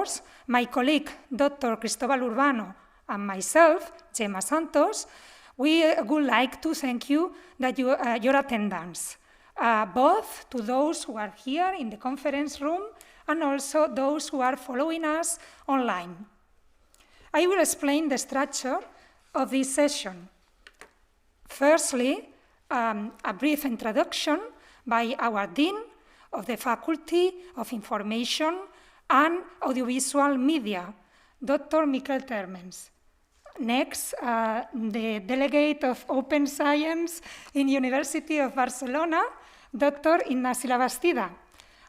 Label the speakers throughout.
Speaker 1: Santos, my colleague, Dr. Cristóbal Urbano, and myself, Gemma Santos, we would like to thank you that your attendance, both to those who are here in the conference room and also those who are following us online. I will explain the structure of this session. Firstly, a brief introduction by our Dean of the Faculty of Information and Audiovisual Media, Dr. Miquel Termens. Next, the Delegate of Open Science in University of Barcelona, Dr. Ignasi Labastida.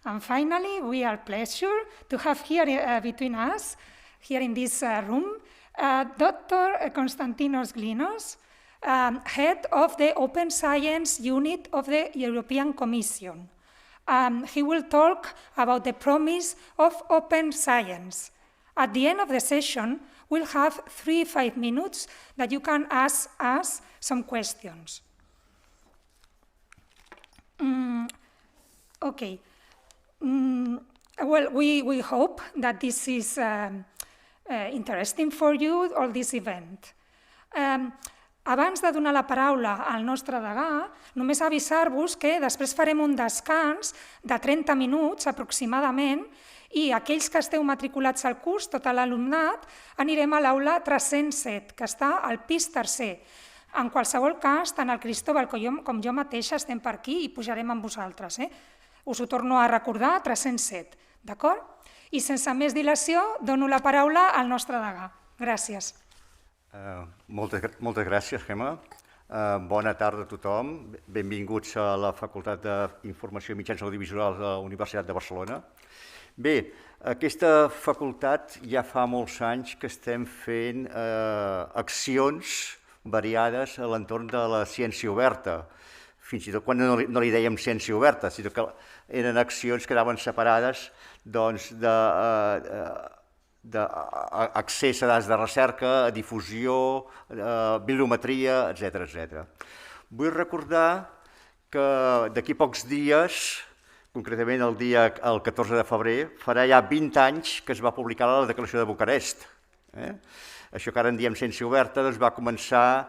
Speaker 1: And finally, we are pleased to have here between us, here in this room, Dr. Konstantinos Glinos, head of the Open Science Unit of the European Commission. He will talk about the promise of open science. At the end of the session, we'll have 5 minutes that you can ask us some questions. Okay. Well, we hope that this is interesting for you, all this event. Abans de donar la paraula al nostre degà, només avisar-vos que després farem un descans de 30 minuts aproximadament i aquells que esteu matriculats al curs, tot l'alumnat, anirem a l'aula 307, que està al pis tercer. En qualsevol cas, tant el Cristóbal com jo mateixa estem per aquí i pujarem amb vosaltres. Us ho torno a recordar, 307, d'acord? I sense més dilació, dono la paraula al nostre degà. Gràcies.
Speaker 2: Moltes gràcies, Gemma. Bona tarda a tothom. Benvinguts a la Facultat d'Informació i Mitjans Audiovisuals de la Universitat de Barcelona. Bé, aquesta facultat ja fa molts anys que estem fent accions variades a l'entorn de la ciència oberta. Fins i tot quan no li dèiem ciència oberta, sinó que eren accions que anaven separades d'accés a dades de recerca, a difusió, bibliometria, etc. Vull recordar que d'aquí pocs dies, concretament el 14 de febrer, farà ja 20 anys que es va publicar la Declaració de Bucarest. Això que ara en diem ciència oberta va començar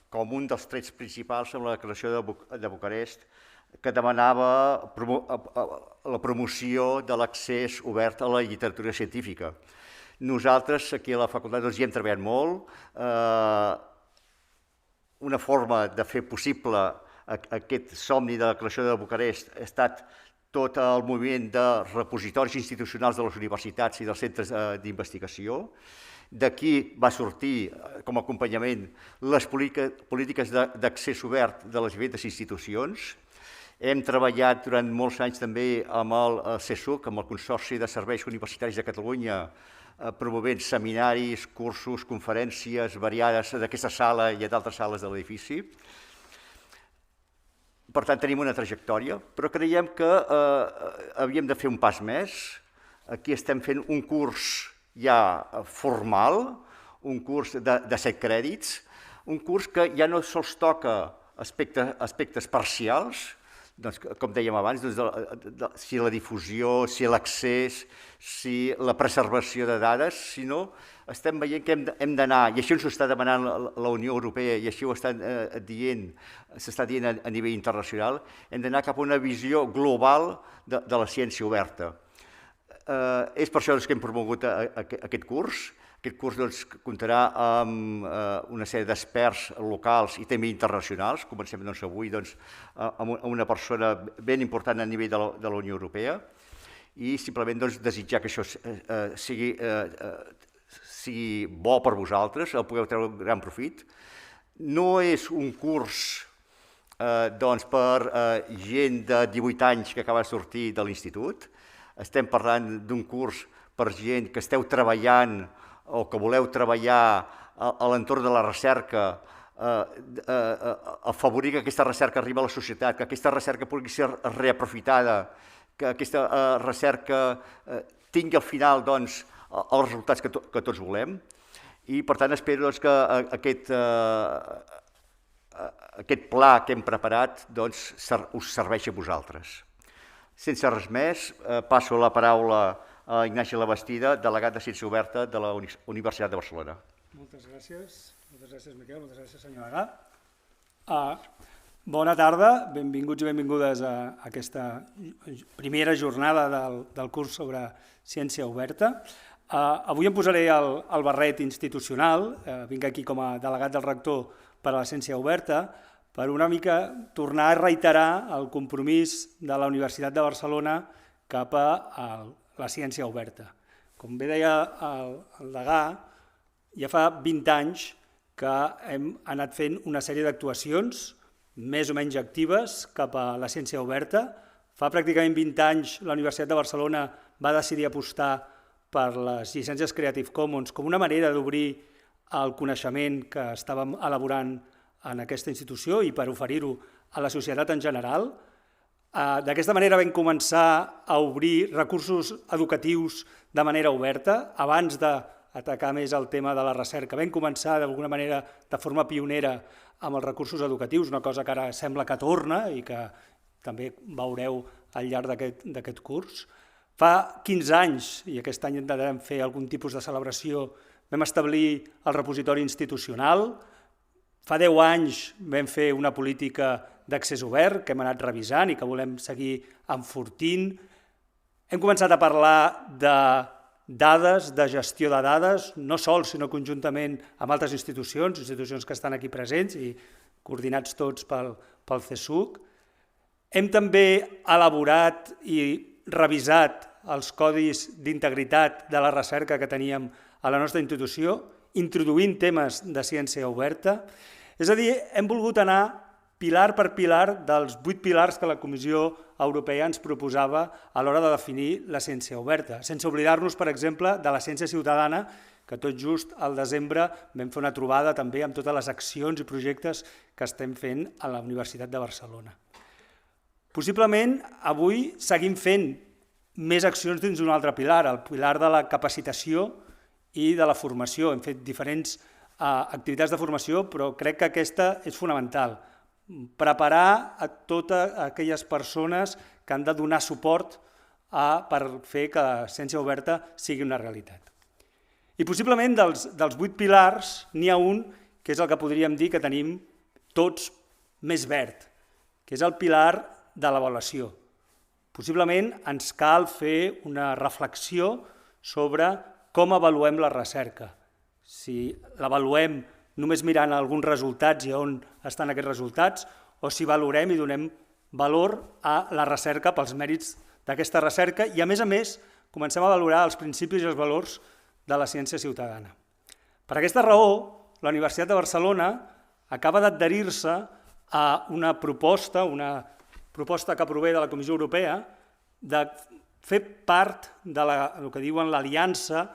Speaker 2: com un dels trets principals amb la Declaració de Bucarest, que demanava la promoció de l'accés obert a la literatura científica. Nosaltres aquí a la facultat hi hem treballat molt. Una forma de fer possible aquest somni de la Declaració de Bucarest ha estat tot el moviment de repositoris institucionals de les universitats i dels centres d'investigació. D'aquí va sortir, com a acompanyament, les polítiques d'accés obert de les diferents institucions. Hem treballat durant molts anys també amb el CSUC, amb el Consorci de Serveis Universitaris de Catalunya, promovent seminaris, cursos, conferències variades d'aquesta sala i d'altres sales de l'edifici. Per tant, tenim una trajectòria, però creiem que havíem de fer un pas més. Aquí estem fent un curs ja formal, un curs de 7 crèdits, un curs que ja no sols toca aspectes parcials, com dèiem abans, si la difusió, si l'accés, si la preservació de dades, sinó estem veient que hem d'anar, i això ens ho està demanant la Unió Europea i així ho s'està dient a nivell internacional, hem d'anar cap a una visió global de la ciència oberta. És per això que hem promogut aquest curs. Aquest curs comptarà amb una sèrie d'experts locals i també internacionals. Comencem avui amb una persona ben important a nivell de la Unió Europea i simplement desitjar que això sigui bo per vosaltres, el pugueu treure un gran profit. No és un curs per gent de 18 anys que acaba de sortir de l'institut. Estem parlant d'un curs per gent que esteu treballant o que voleu treballar a l'entorn de la recerca, afavorir que aquesta recerca arribi a la societat, que aquesta recerca pugui ser reaprofitada, que aquesta recerca tingui al final els resultats que tots volem. I, per tant, espero que aquest pla que hem preparat us serveixi a vosaltres. Sense res més, passo la paraula a Ignasi Labastida, delegat de Ciència Oberta de la Universitat de Barcelona.
Speaker 3: Moltes gràcies Miquel, moltes gràcies senyor Degà. Bona tarda, benvinguts i benvingudes a aquesta primera jornada del curs sobre Ciència Oberta. Avui em posaré el barret institucional, vinc aquí com a delegat del rector per a la Ciència Oberta, per una mica tornar a reiterar el compromís de la Universitat de Barcelona cap a la ciència oberta. Com bé deia el Degà, ja fa 20 anys que hem anat fent una sèrie d'actuacions més o menys actives cap a la ciència oberta. Fa pràcticament 20 anys la Universitat de Barcelona va decidir apostar per les llicències Creative Commons com una manera d'obrir el coneixement que estàvem elaborant en aquesta institució i per oferir-ho a la societat en general. D'aquesta manera vam començar a obrir recursos educatius de manera oberta. Abans d'atacar més el tema de la recerca, vam començar d'alguna manera de forma pionera amb els recursos educatius, una cosa que ara sembla que torna i que també veureu al llarg d'aquest curs. Fa 15 anys, i aquest any intentarem fer algun tipus de celebració, vam establir el repositori institucional. Fa 10 anys vam fer una política d'accés obert que hem anat revisant i que volem seguir enfortint. Hem començat a parlar de dades, de gestió de dades, no sols sinó conjuntament amb altres institucions que estan aquí presents i coordinats tots pel CSUC. Hem també elaborat i revisat els codis d'integritat de la recerca que teníem a la nostra institució, introduint temes de ciència oberta. És a dir, hem volgut anar pilar per pilar dels 8 pilars que la Comissió Europea ens proposava a l'hora de definir la ciència oberta, sense oblidar-nos, per exemple, de la ciència ciutadana, que tot just al desembre vam fer una trobada també amb totes les accions i projectes que estem fent a la Universitat de Barcelona. Possiblement avui seguim fent més accions dins d'un altre pilar, el pilar de la capacitació i de la formació. Hem fet diferents activitats de formació, però crec que aquesta és fonamental. Preparar a totes aquelles persones que han de donar suport per fer que la ciència oberta sigui una realitat. I possiblement dels 8 pilars n'hi ha un que és el que podríem dir que tenim tots més verd, que és el pilar de l'avaluació. Possiblement ens cal fer una reflexió sobre com avaluem la recerca. Si l'avaluem només mirant alguns resultats i on estan aquests resultats, o si valorem i donem valor a la recerca pels mèrits d'aquesta recerca i, a més, comencem a valorar els principis i els valors de la ciència ciutadana. Per aquesta raó, la Universitat de Barcelona acaba d'adherir-se a una proposta que prové de la Comissió Europea de fer part del que diuen l'aliança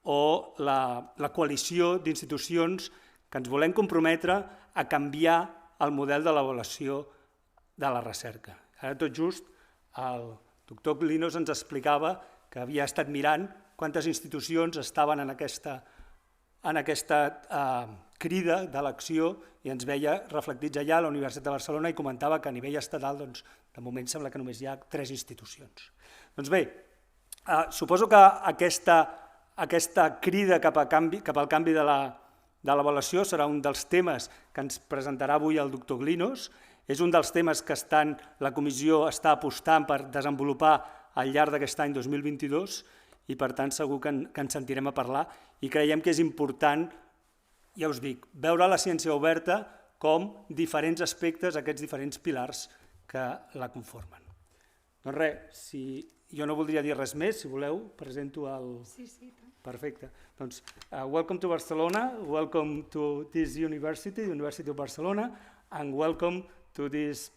Speaker 3: o la coalició d'institucions que ens volem comprometre a canviar el model de l'avaluació de la recerca. Ara tot just el doctor Linos ens explicava que havia estat mirant quantes institucions estaven en aquesta crida d'elecció i ens veia reflectits allà a la Universitat de Barcelona i comentava que a nivell estatal, de moment sembla que només hi ha 3 institucions. Doncs bé, suposo que aquesta crida cap al canvi de l'avaluació serà un dels temes que ens presentarà avui el doctor Linos. És un dels temes que la comissió està apostant per desenvolupar al llarg d'aquest any 2022 i per tant segur que ens sentirem a parlar i creiem que és important, ja us dic, veure la ciència oberta com diferents aspectes, aquests diferents pilars que la conformen. Doncs res, jo no voldria dir res més, si voleu, presento el...
Speaker 1: Sí.
Speaker 3: Perfecte. Doncs, welcome to Barcelona, welcome to this university, the University of Barcelona, and welcome to this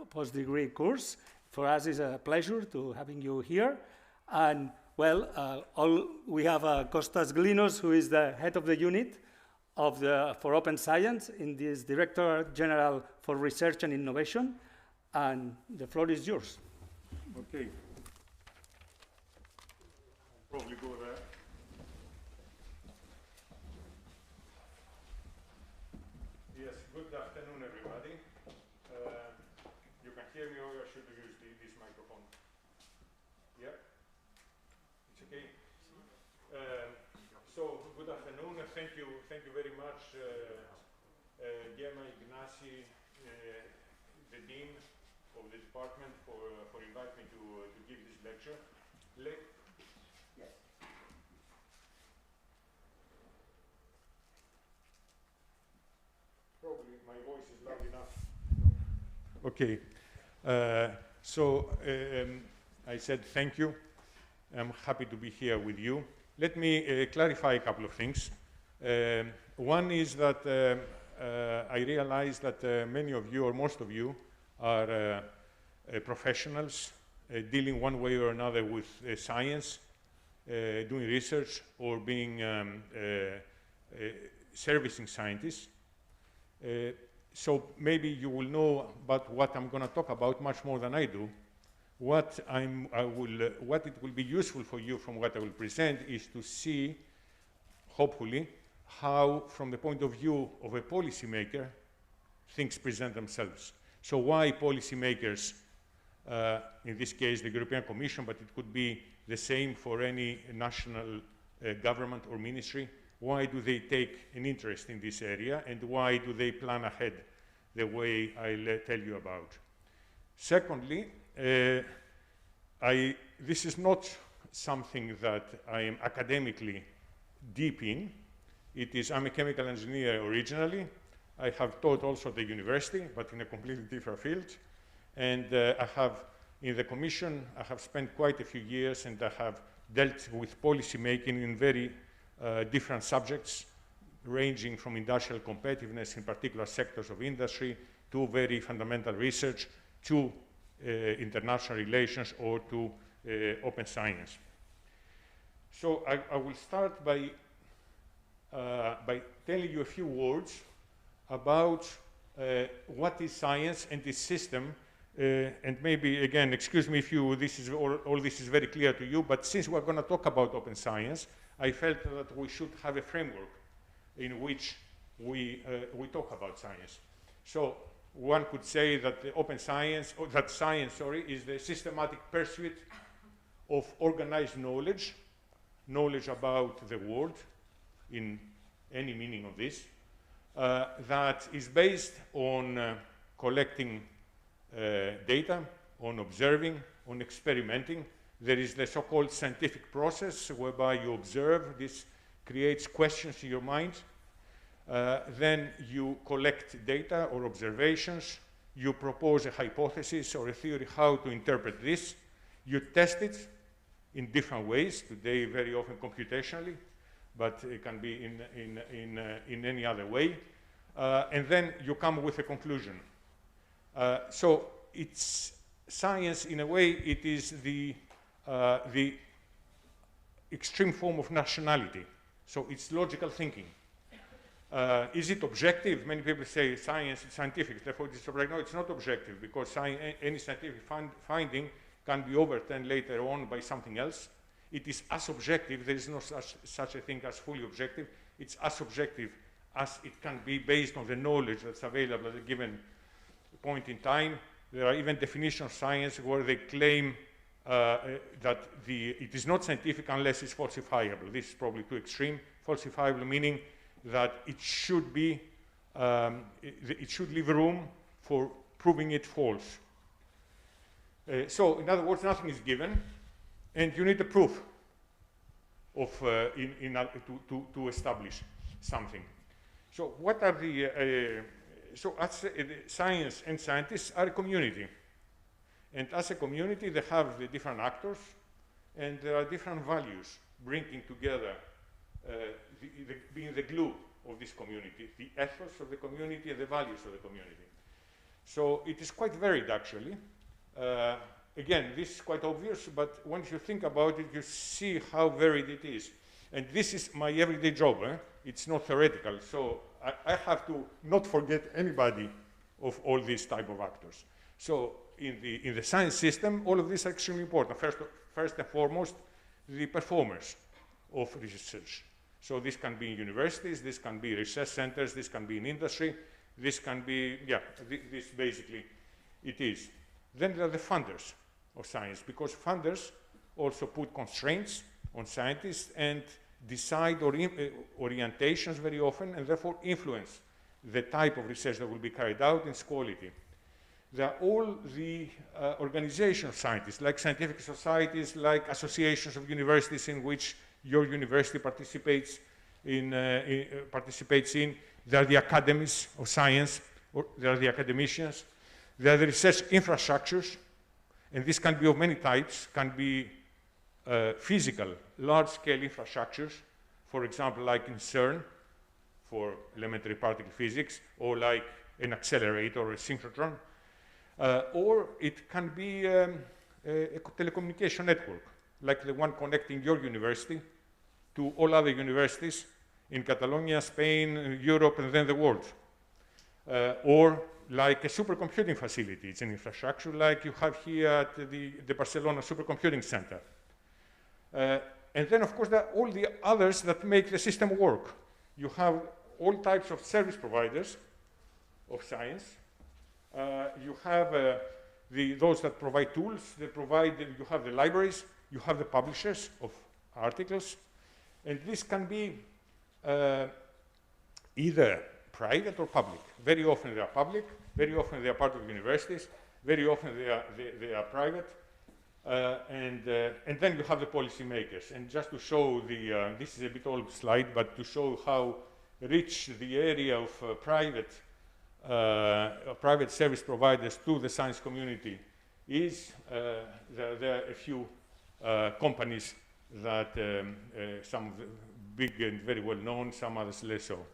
Speaker 3: post-degree course. For us, it's a pleasure to having you here. And, well, we have Kostas Glinos, who is the head of the unit for open science in this Director General for Research and Innovation. And the floor is yours.
Speaker 4: Okay. Probably go there. Yes, good afternoon, everybody. You can hear me, or I should use this microphone? Okay. So good afternoon. Thank you very much, Gemma, Ignasi, the dean of the department, for inviting me to give this lecture. Probably my voice is loud enough. Okay. I said thank you. I'm happy to be here with you. Let me clarify a couple of things. One is that I realize that many of you, or most of you, are professionals dealing one way or another with science, doing research, or being servicing scientists. So maybe you will know about what I'm going to talk about much more than I do. What it will be useful for you from what I will present is to see, hopefully, how, from the point of view of a policymaker, things present themselves. So why policymakers, in this case the European Commission, but it could be the same for any national government or ministry, why do they take an interest in this area, and why do they plan ahead the way I'll tell you about? Secondly, this is not something that I am academically deep in. I'm a chemical engineer originally. I have taught also at the university, but in a completely different field. And in the Commission, I have spent quite a few years, and I have dealt with policy making in very different subjects, ranging from industrial competitiveness in particular sectors of industry, to very fundamental research, to international relations, or to open science. So I will start by telling you a few words about what is science and its system, and maybe, again, excuse me if all this is very clear to you, but since we're going to talk about open science, I felt that we should have a framework in which we talk about science. So one could say that the open science, or that science, sorry, is the systematic pursuit of organized knowledge about the world, in any meaning of this, that is based on collecting data, on observing, on experimenting. There is the so-called scientific process whereby you observe. This creates questions in your mind. Then you collect data or observations. You propose a hypothesis or a theory how to interpret this. You test it in different ways, today very often computationally, but it can be in any other way. And then you come with a conclusion. So it's science, in a way, it is the extreme form of nationality. So it's logical thinking. Is it objective? Many people say science is scientific, therefore it's objective. No, it's not objective, because any scientific finding can be overturned later on by something else. It is as objective. There is no such a thing as fully objective. It's as objective as it can be based on the knowledge that's available at a given point in time. There are even definitions of science where they claim that it is not scientific unless it's falsifiable. This is probably too extreme. Falsifiable meaning that it should leave room for proving it false. So, in other words, nothing is given, and you need a proof of to establish something. So, what are the science and scientists are a community, and as a community, they have the different actors, and there are different values bringing together, being the glue of this community, the ethos of the community and the values of the community. So it is quite varied, actually. Again, this is quite obvious, but once you think about it, you see how varied it is. And this is my everyday job. It's not theoretical. So I have to not forget anybody of all these type of actors. So in the science system, all of these are extremely important. First and foremost, the performers of research. So this can be in universities, this can be research centers, this can be in industry, this can be, this basically it is. Then there are the funders of science, because funders also put constraints on scientists and decide orientations very often, and therefore influence the type of research that will be carried out and its quality. There are all the organizations of scientists, like scientific societies, like associations of universities in which your university participates in. There are the academies of science, or there are the academicians. There are the research infrastructures, and this can be of many types, can be physical, large-scale infrastructures, for example, like in CERN, for elementary particle physics, or like an accelerator or a synchrotron, or it can be a telecommunication network, like the one connecting your university to all other universities in Catalonia, Spain, Europe, and then the world. Or like a supercomputing facility. It's an infrastructure like you have here at the Barcelona Supercomputing Center. And then, of course, there are all the others that make the system work. You have all types of service providers of science. You have those that provide tools. You have the libraries. You have the publishers of articles. And this can be either private or public. Very often they are public. Very often they are part of universities. Very often they are private. And then you have the policymakers. And just to show this is a bit old slide, but to show how rich the area of private service providers to the science community is, there are a few companies that some big and very well known, some others less so.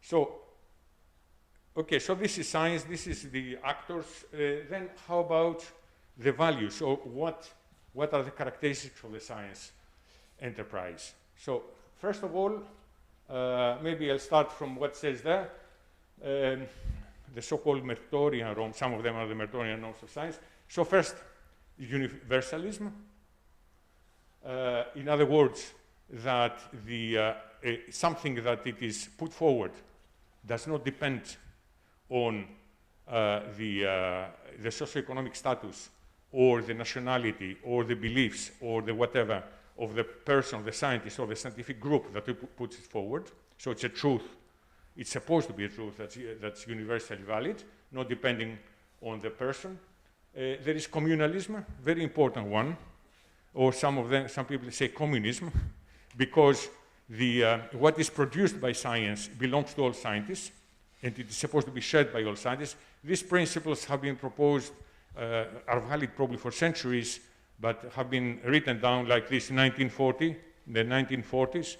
Speaker 4: So, okay, so this is science, this is the actors. Then how about the values? So what are the characteristics of the science enterprise? So first of all, maybe I'll start from what says there. The so-called Mertorian norms, some of them are the Mertorian norms of science. So first, universalism. In other words, that something that it is put forward does not depend on the socioeconomic status or the nationality or the beliefs or the whatever of the person, the scientist or the scientific group that puts it forward. So it's a truth. It's supposed to be a truth that's universally valid, not depending on the person. There is communalism, very important one, or some people say communism, because what is produced by science belongs to all scientists, and it is supposed to be shared by all scientists. These principles have been proposed, are valid probably for centuries, but have been written down like this in the 1940s,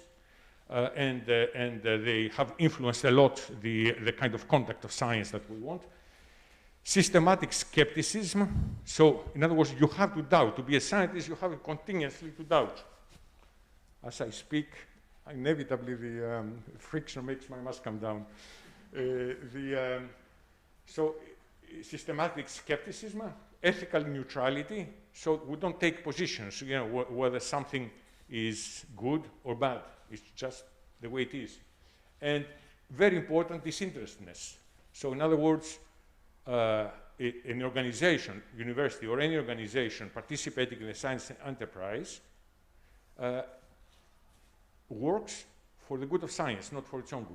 Speaker 4: and they have influenced a lot the kind of conduct of science that we want. Systematic skepticism. So, in other words, you have to doubt. To be a scientist, you have continuously to doubt. As I speak, inevitably the friction makes my mask come down. So, systematic skepticism, ethical neutrality. So we don't take positions, whether something is good or bad. It's just the way it is. And very important, disinterestedness. So in other words, an organization, university or any organization participating in the science enterprise works for the good of science, not for its own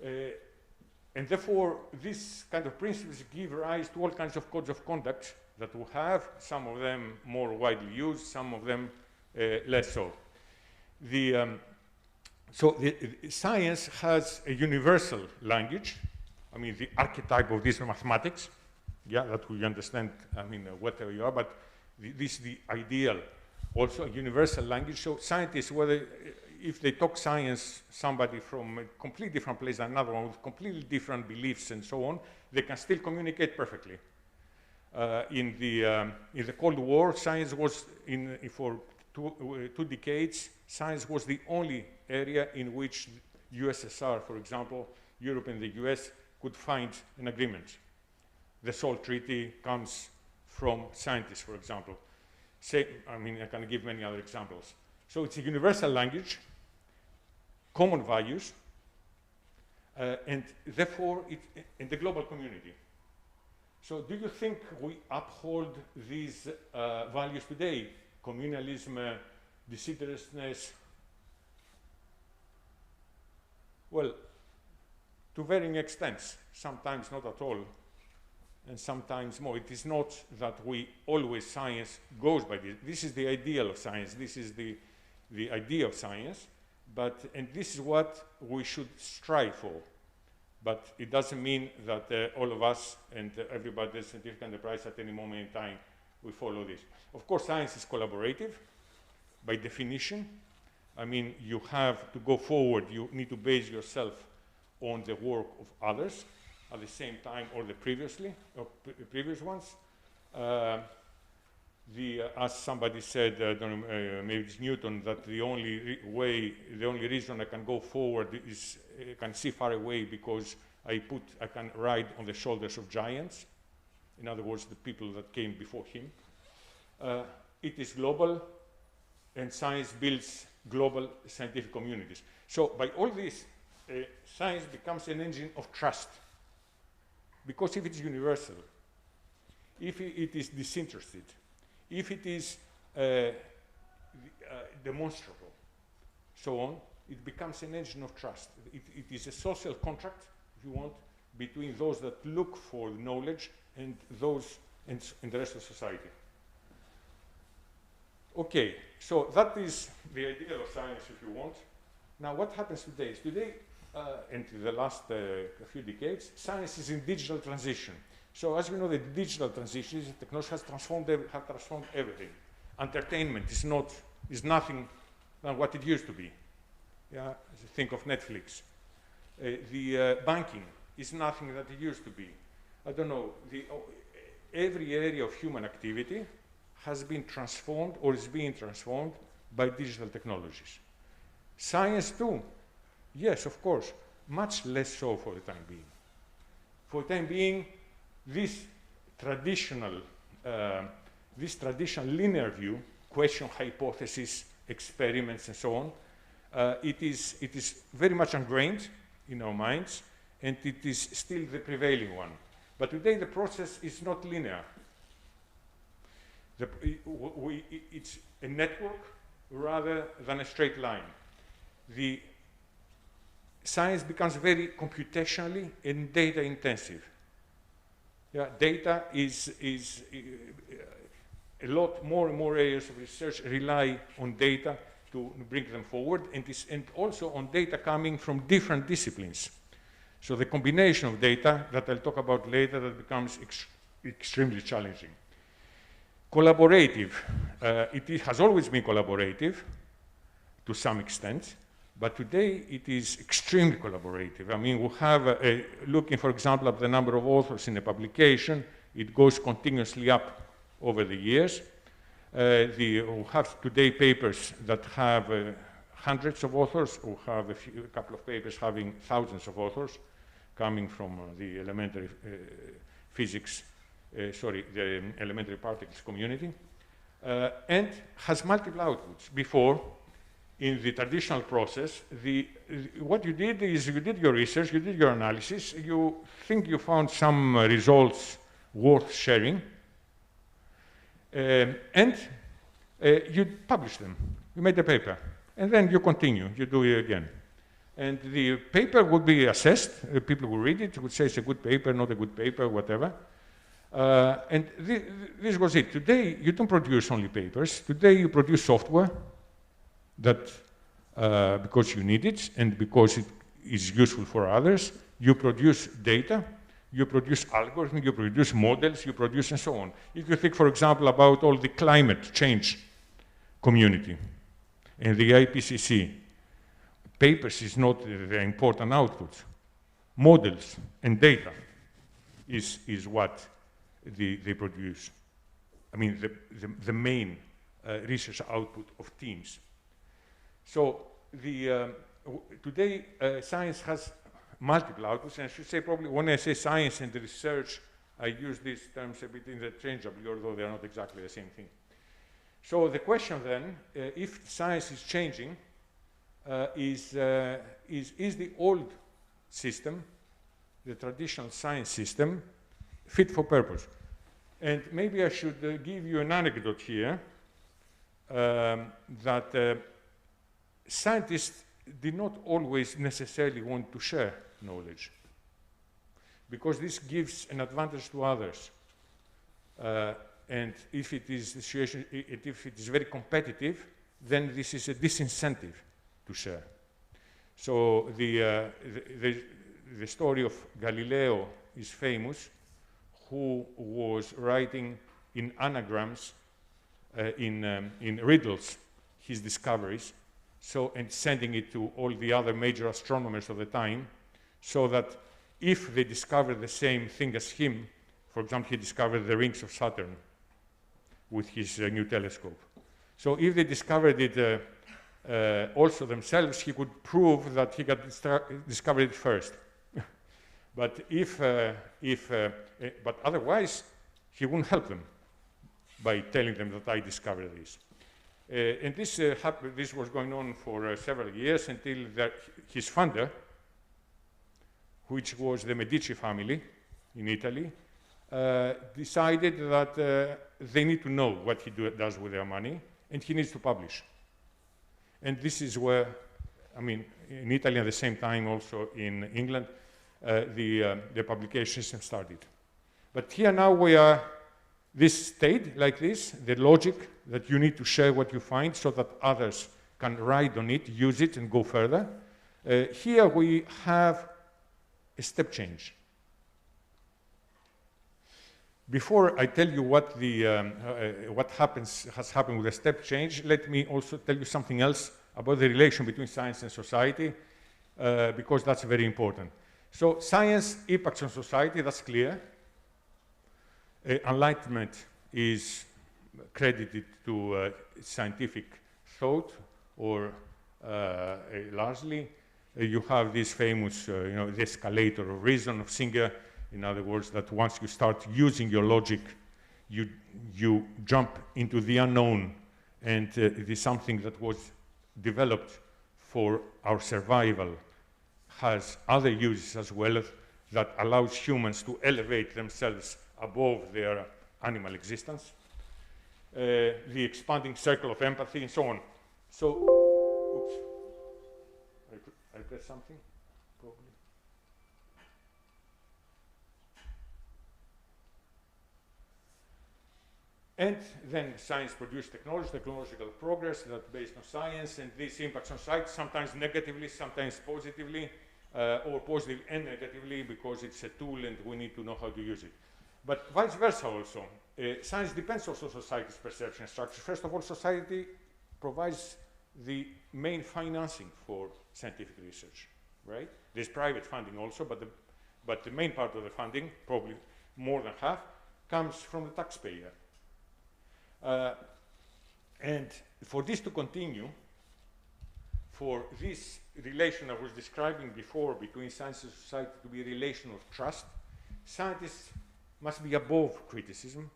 Speaker 4: good. And therefore, these kind of principles give rise to all kinds of codes of conduct that we have, some of them more widely used, some of them less so. So science has a universal language. I mean, the archetype of this is mathematics, that we understand, whatever you are, but this is the ideal, also a universal language. So scientists, if they talk science, somebody from a completely different place than another one with completely different beliefs and so on, they can still communicate perfectly. In the Cold War, science was, for two decades, science was the only area in which USSR, for example, Europe and the US could find an agreement. The SALT Treaty comes from scientists, for example. I can give many other examples. So it's a universal language, common values, and therefore in the global community. So do you think we uphold these values today? Communalism, disinterestedness? Well, to varying extents, sometimes not at all, and sometimes more. It is not that we always, science goes by this. This is the ideal of science. This is the idea of science, and this is what we should strive for. But it doesn't mean that all of us and everybody at scientific enterprise at any moment in time we follow this. Of course, science is collaborative by definition. I mean, you have to go forward. You need to base yourself on the work of others at the same time or the previous ones. As somebody said, maybe it's Newton, that the only reason I can go forward is I can see far away because I can ride on the shoulders of giants. In other words, the people that came before him. It is global, and science builds global scientific communities. So by all this, science becomes an engine of trust. Because if it's universal, if it is disinterested, if it is demonstrable, so on, it becomes an engine of trust. It is a social contract, if you want, between those that look for knowledge and those in the rest of society. Okay, so that is the ideal of science, if you want. Now, what happens today? Today, and in the last few decades, science is in digital transition. So, as we know, the digital transition, technology has transformed everything. Entertainment is nothing than what it used to be. Yeah, think of Netflix. The banking is nothing that it used to be. I don't know. Every area of human activity has been transformed or is being transformed by digital technologies. Science too, yes, of course, much less so for the time being. For the time being, this traditional linear view, question, hypothesis, experiments, and so on, it is very much ingrained in our minds, and it is still the one. But today the process is not linear. It's a network rather than a straight line. The science becomes very computationally and data intensive. Yeah, data is a lot more and more areas of research rely on data to bring them forward, and also on data coming from different disciplines. So the combination of data that I'll talk about later that becomes extremely challenging. Collaborative, it has always been collaborative to some extent, but today it is extremely collaborative. I mean, we have, looking for example at the number of authors in a publication, it goes continuously up over the years. We have today papers that have hundreds of authors, or have a couple of papers having thousands of authors coming from the elementary physics, the elementary particles community, and has multiple outputs. Before, in the traditional process, what you did is you did your research, you did your analysis, you think you found some results worth sharing, and you publish them. You made a paper, and then you continue, you do it again. And the paper would be assessed, people would read it, would say it's a good paper, not a good paper, whatever. And this was it. Today, you don't produce only papers. Today, you produce software that, because you need it and because it is useful for others, you produce data, you produce algorithms, you produce models, you produce and so on. If you think, for example, about all the climate change community and the IPCC, papers is not the important output. Models and data is what they produce. I mean, the main research output of teams. So today, science has multiple outputs, and I should say probably when I say science and research, I use these terms a bit interchangeably, although they are not exactly the same thing. So the question then, if science is changing, is the old system, the traditional science system, fit for purpose. And maybe I should give you an anecdote here that scientists did not always necessarily want to share knowledge, because this gives an advantage to others. And if it is the situation, if it is very competitive, then this is a disincentive to share. So the story of Galileo is famous, who was writing in anagrams, in riddles, his discoveries, and sending it to all the other major astronomers of the time, so that if they discovered the same thing as him, for example, he discovered the rings of Saturn with his new telescope. So if they discovered it also themselves, he could prove that he got discovered it first. But but otherwise, he wouldn't help them by telling them that I discovered this. And this was going on for several years until his funder, which was the Medici family in Italy, decided that they need to know what he does with their money, and he needs to publish. And this is where, I mean, in Italy at the same time, also in England, the publication system started. But here now we are, this stayed like this, the logic that you need to share what you find so that others can ride on it, use it, and go further. Here we have a step change. Before I tell you what has happened with the step change, let me also tell you something else about the relation between science and society, because that's very important. So science impacts on society, that's clear. Enlightenment is credited to scientific thought, or largely. You have this famous, the escalator of reason of Singer. In other words, that once you start using your logic, you jump into the unknown, and it is something that was developed for our survival, has other uses as well, that allows humans to elevate themselves above their animal existence. The expanding circle of empathy, and so on. So, oops, I pressed something, probably. And then science produced technological progress that's based on science, and this impacts on society, sometimes negatively, sometimes positively, or positive and negatively, because it's a tool and we need to know how to use it. But vice versa also. Science depends also on society's perception structure. First of all, society provides the main financing for scientific research, right? There's private funding also, but the main part of the funding, probably more than half, comes from the taxpayer. And for this to continue, for this relation I was describing before between science and society to be a relation of trust, scientists must be above criticism.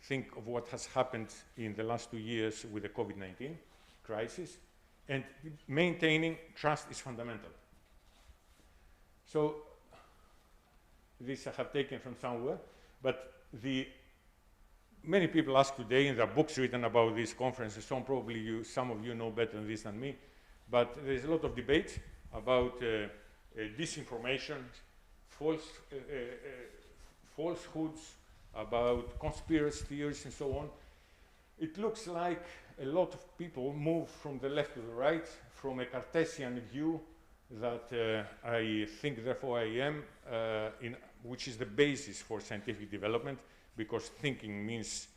Speaker 4: Think of what has happened in the last 2 years with the COVID-19 crisis, and maintaining trust is fundamental. So this I have taken from somewhere, but many people ask today, and there are books written about this conference, and so on, probably some of you know better than this than me, but there's a lot of debate about disinformation, falsehoods, about conspiracy theories, and so on. It looks like a lot of people move from the left to the right, from a Cartesian view that I think, therefore I am, which is the basis for scientific development, because thinking means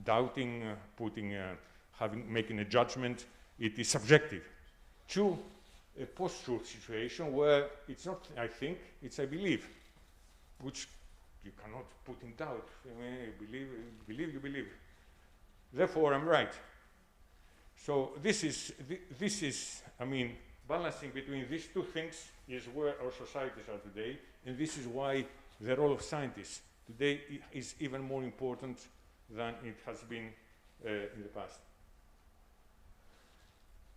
Speaker 4: doubting, making a judgment. It is subjective, to a post-truth situation where it's not I think, it's I believe, which you cannot put in doubt. I mean, you believe. Therefore, I'm right. So this is, I mean, balancing between these two things is where our societies are today, and this is why the role of scientists today is even more important than it has been in the past.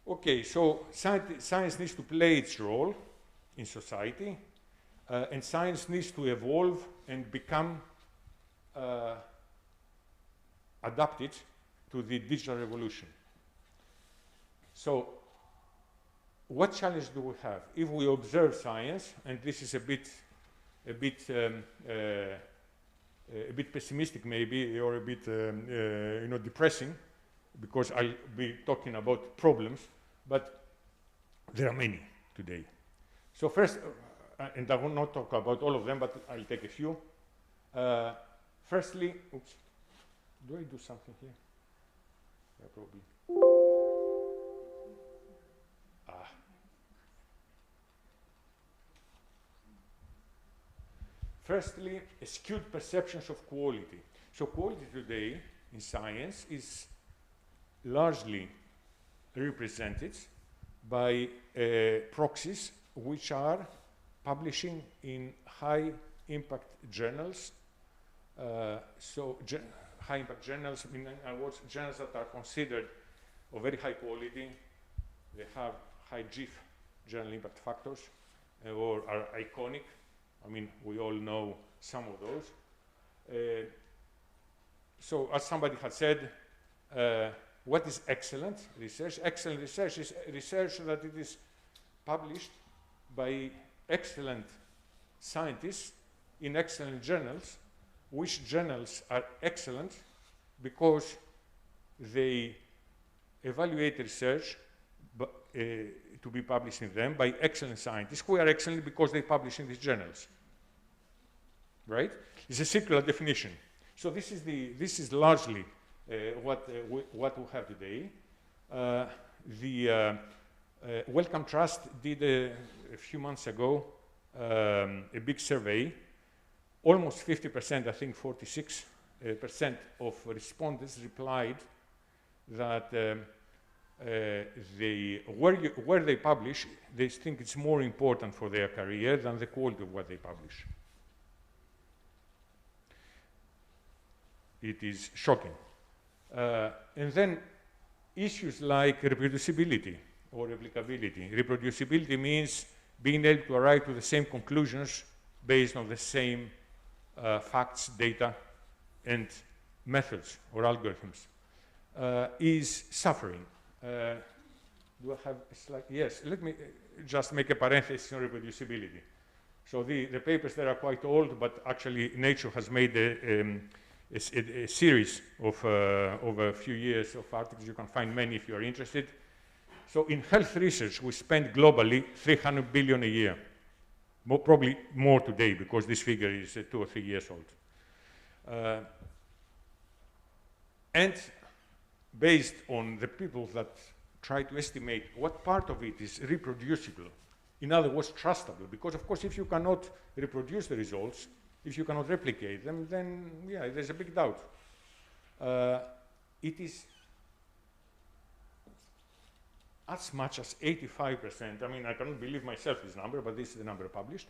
Speaker 4: Okay, so science needs to play its role in society. And science needs to evolve and become adapted to the digital revolution. So, what challenge do we have? If we observe science, and this is a bit pessimistic maybe, or a bit depressing, because I'll be talking about problems, but there are many today. So first, and I will not talk about all of them, but I'll take a few. Firstly, oops, do I do something here? Yeah, probably. Firstly, skewed perceptions of quality. So quality today in science is largely represented by proxies which are publishing in high-impact journals. High-impact journals, in other words, journals that are considered of very high quality. They have high GIF, journal impact factors, or are iconic. I mean, we all know some of those. So as somebody had said, what is excellent research? Excellent research is research that it is published by excellent scientists in excellent journals, which journals are excellent because they evaluate research to be published in them by excellent scientists who are excellent because they publish in these journals. Right? It's a circular definition. So this is largely what we have today. The Wellcome Trust did a few months ago a big survey. Almost 50%, I think 46% of respondents replied that where they publish, they think it's more important for their career than the quality of what they publish. It is shocking. And then issues like reproducibility or replicability. Reproducibility means being able to arrive to the same conclusions based on the same facts, data, and methods or algorithms, is suffering. Do I have a slide? Yes, let me just make a parenthesis on reproducibility. So the papers there are quite old, but actually Nature has made a series of over a few years of articles. You can find many if you are interested. So in health research, we spend globally 300 billion a year. Probably more today because this figure is 2 or 3 years old. And based on the people that try to estimate what part of it is reproducible, in other words, trustable, because of course if you cannot reproduce the results, if you cannot replicate them, then yeah, there's a big doubt. It is as much as 85%, I mean, I cannot believe myself this number, but this is the number published,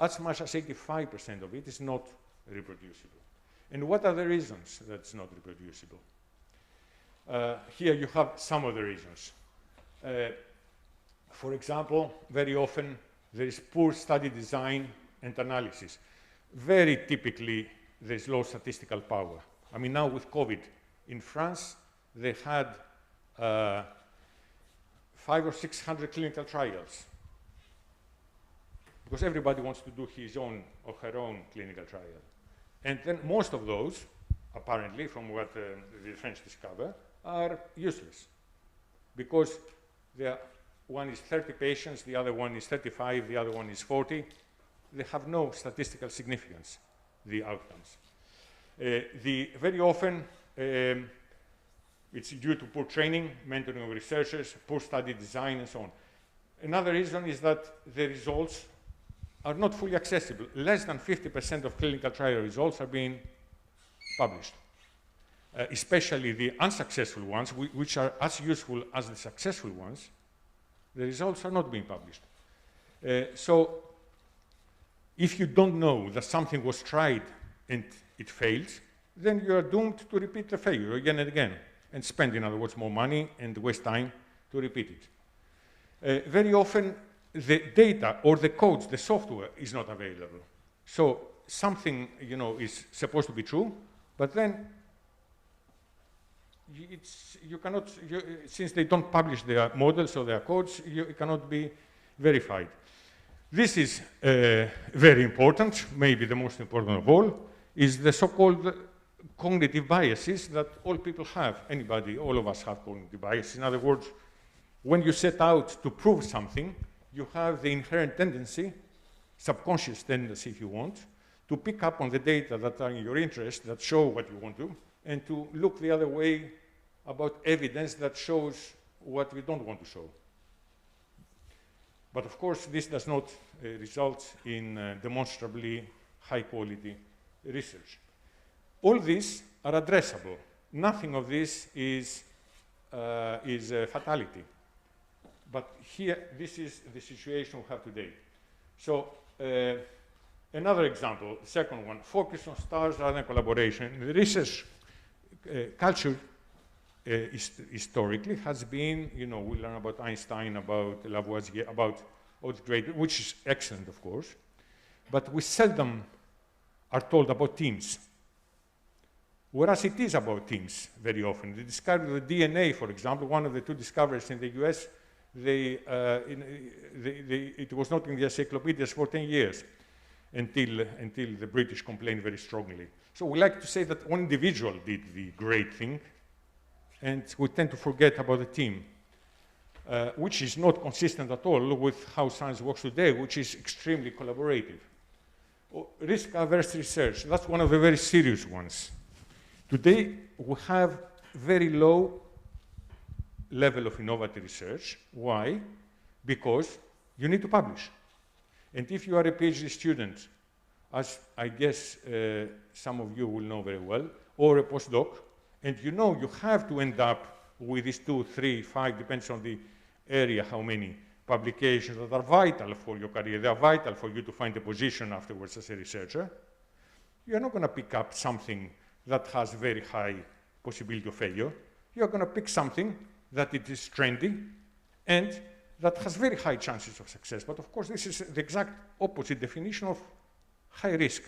Speaker 4: as much as 85% of it is not reproducible. And what are the reasons that it's not reproducible? Here you have some of the reasons. For example, very often there is poor study design and analysis. Very typically, there is low statistical power. I mean, now with COVID, in France, they had 500 or 600 clinical trials because everybody wants to do his own or her own clinical trial. And then most of those, apparently, from what the French discover, are useless because one is 30 patients, the other one is 35, the other one is 40. They have no statistical significance, the outcomes. Very often, it's due to poor training, mentoring of researchers, poor study design, and so on. Another reason is that the results are not fully accessible. Less than 50% of clinical trial results are being published, especially the unsuccessful ones, which are as useful as the successful ones. The results are not being published. So if you don't know that something was tried and it failed, then you are doomed to repeat the failure again and again, and spend, in other words, more money and waste time to repeat it. Very often, the data or the codes, the software is not available. So something, is supposed to be true, but then you cannot, since they don't publish their models or their codes, it cannot be verified. This is very important, maybe the most important of all, is the so-called cognitive biases that all people have. All of us have cognitive biases. In other words, when you set out to prove something, you have the inherent tendency, subconscious tendency if you want, to pick up on the data that are in your interest, that show what you want to, and to look the other way about evidence that shows what we don't want to show. But of course, this does not result in demonstrably high-quality research. All these are addressable. Nothing of this is fatality. But here, this is the situation we have today. So another example, the second one, focus on stars rather than collaboration. The research culture historically has been, we learn about Einstein, about Lavoisier, about all the great, which is excellent, of course, but we seldom are told about teams. Whereas it is about teams very often. The discovery of the DNA, for example, one of the two discoveries in the US, it was not in the encyclopedias for 10 years until the British complained very strongly. So we like to say that one individual did the great thing, and we tend to forget about the team, which is not consistent at all with how science works today, which is extremely collaborative. Risk-averse research, that's one of the very serious ones. Today, we have very low level of innovative research. Why? Because you need to publish. And if you are a PhD student, as I guess some of you will know very well, or a postdoc, and you have to end up with these 2, 3, 5, depends on the area, how many publications that are vital for your career. They are vital for you to find a position afterwards as a researcher. You're not going to pick up something that has very high possibility of failure. You're going to pick something that it is trendy and that has very high chances of success. But of course, this is the exact opposite definition of high risk.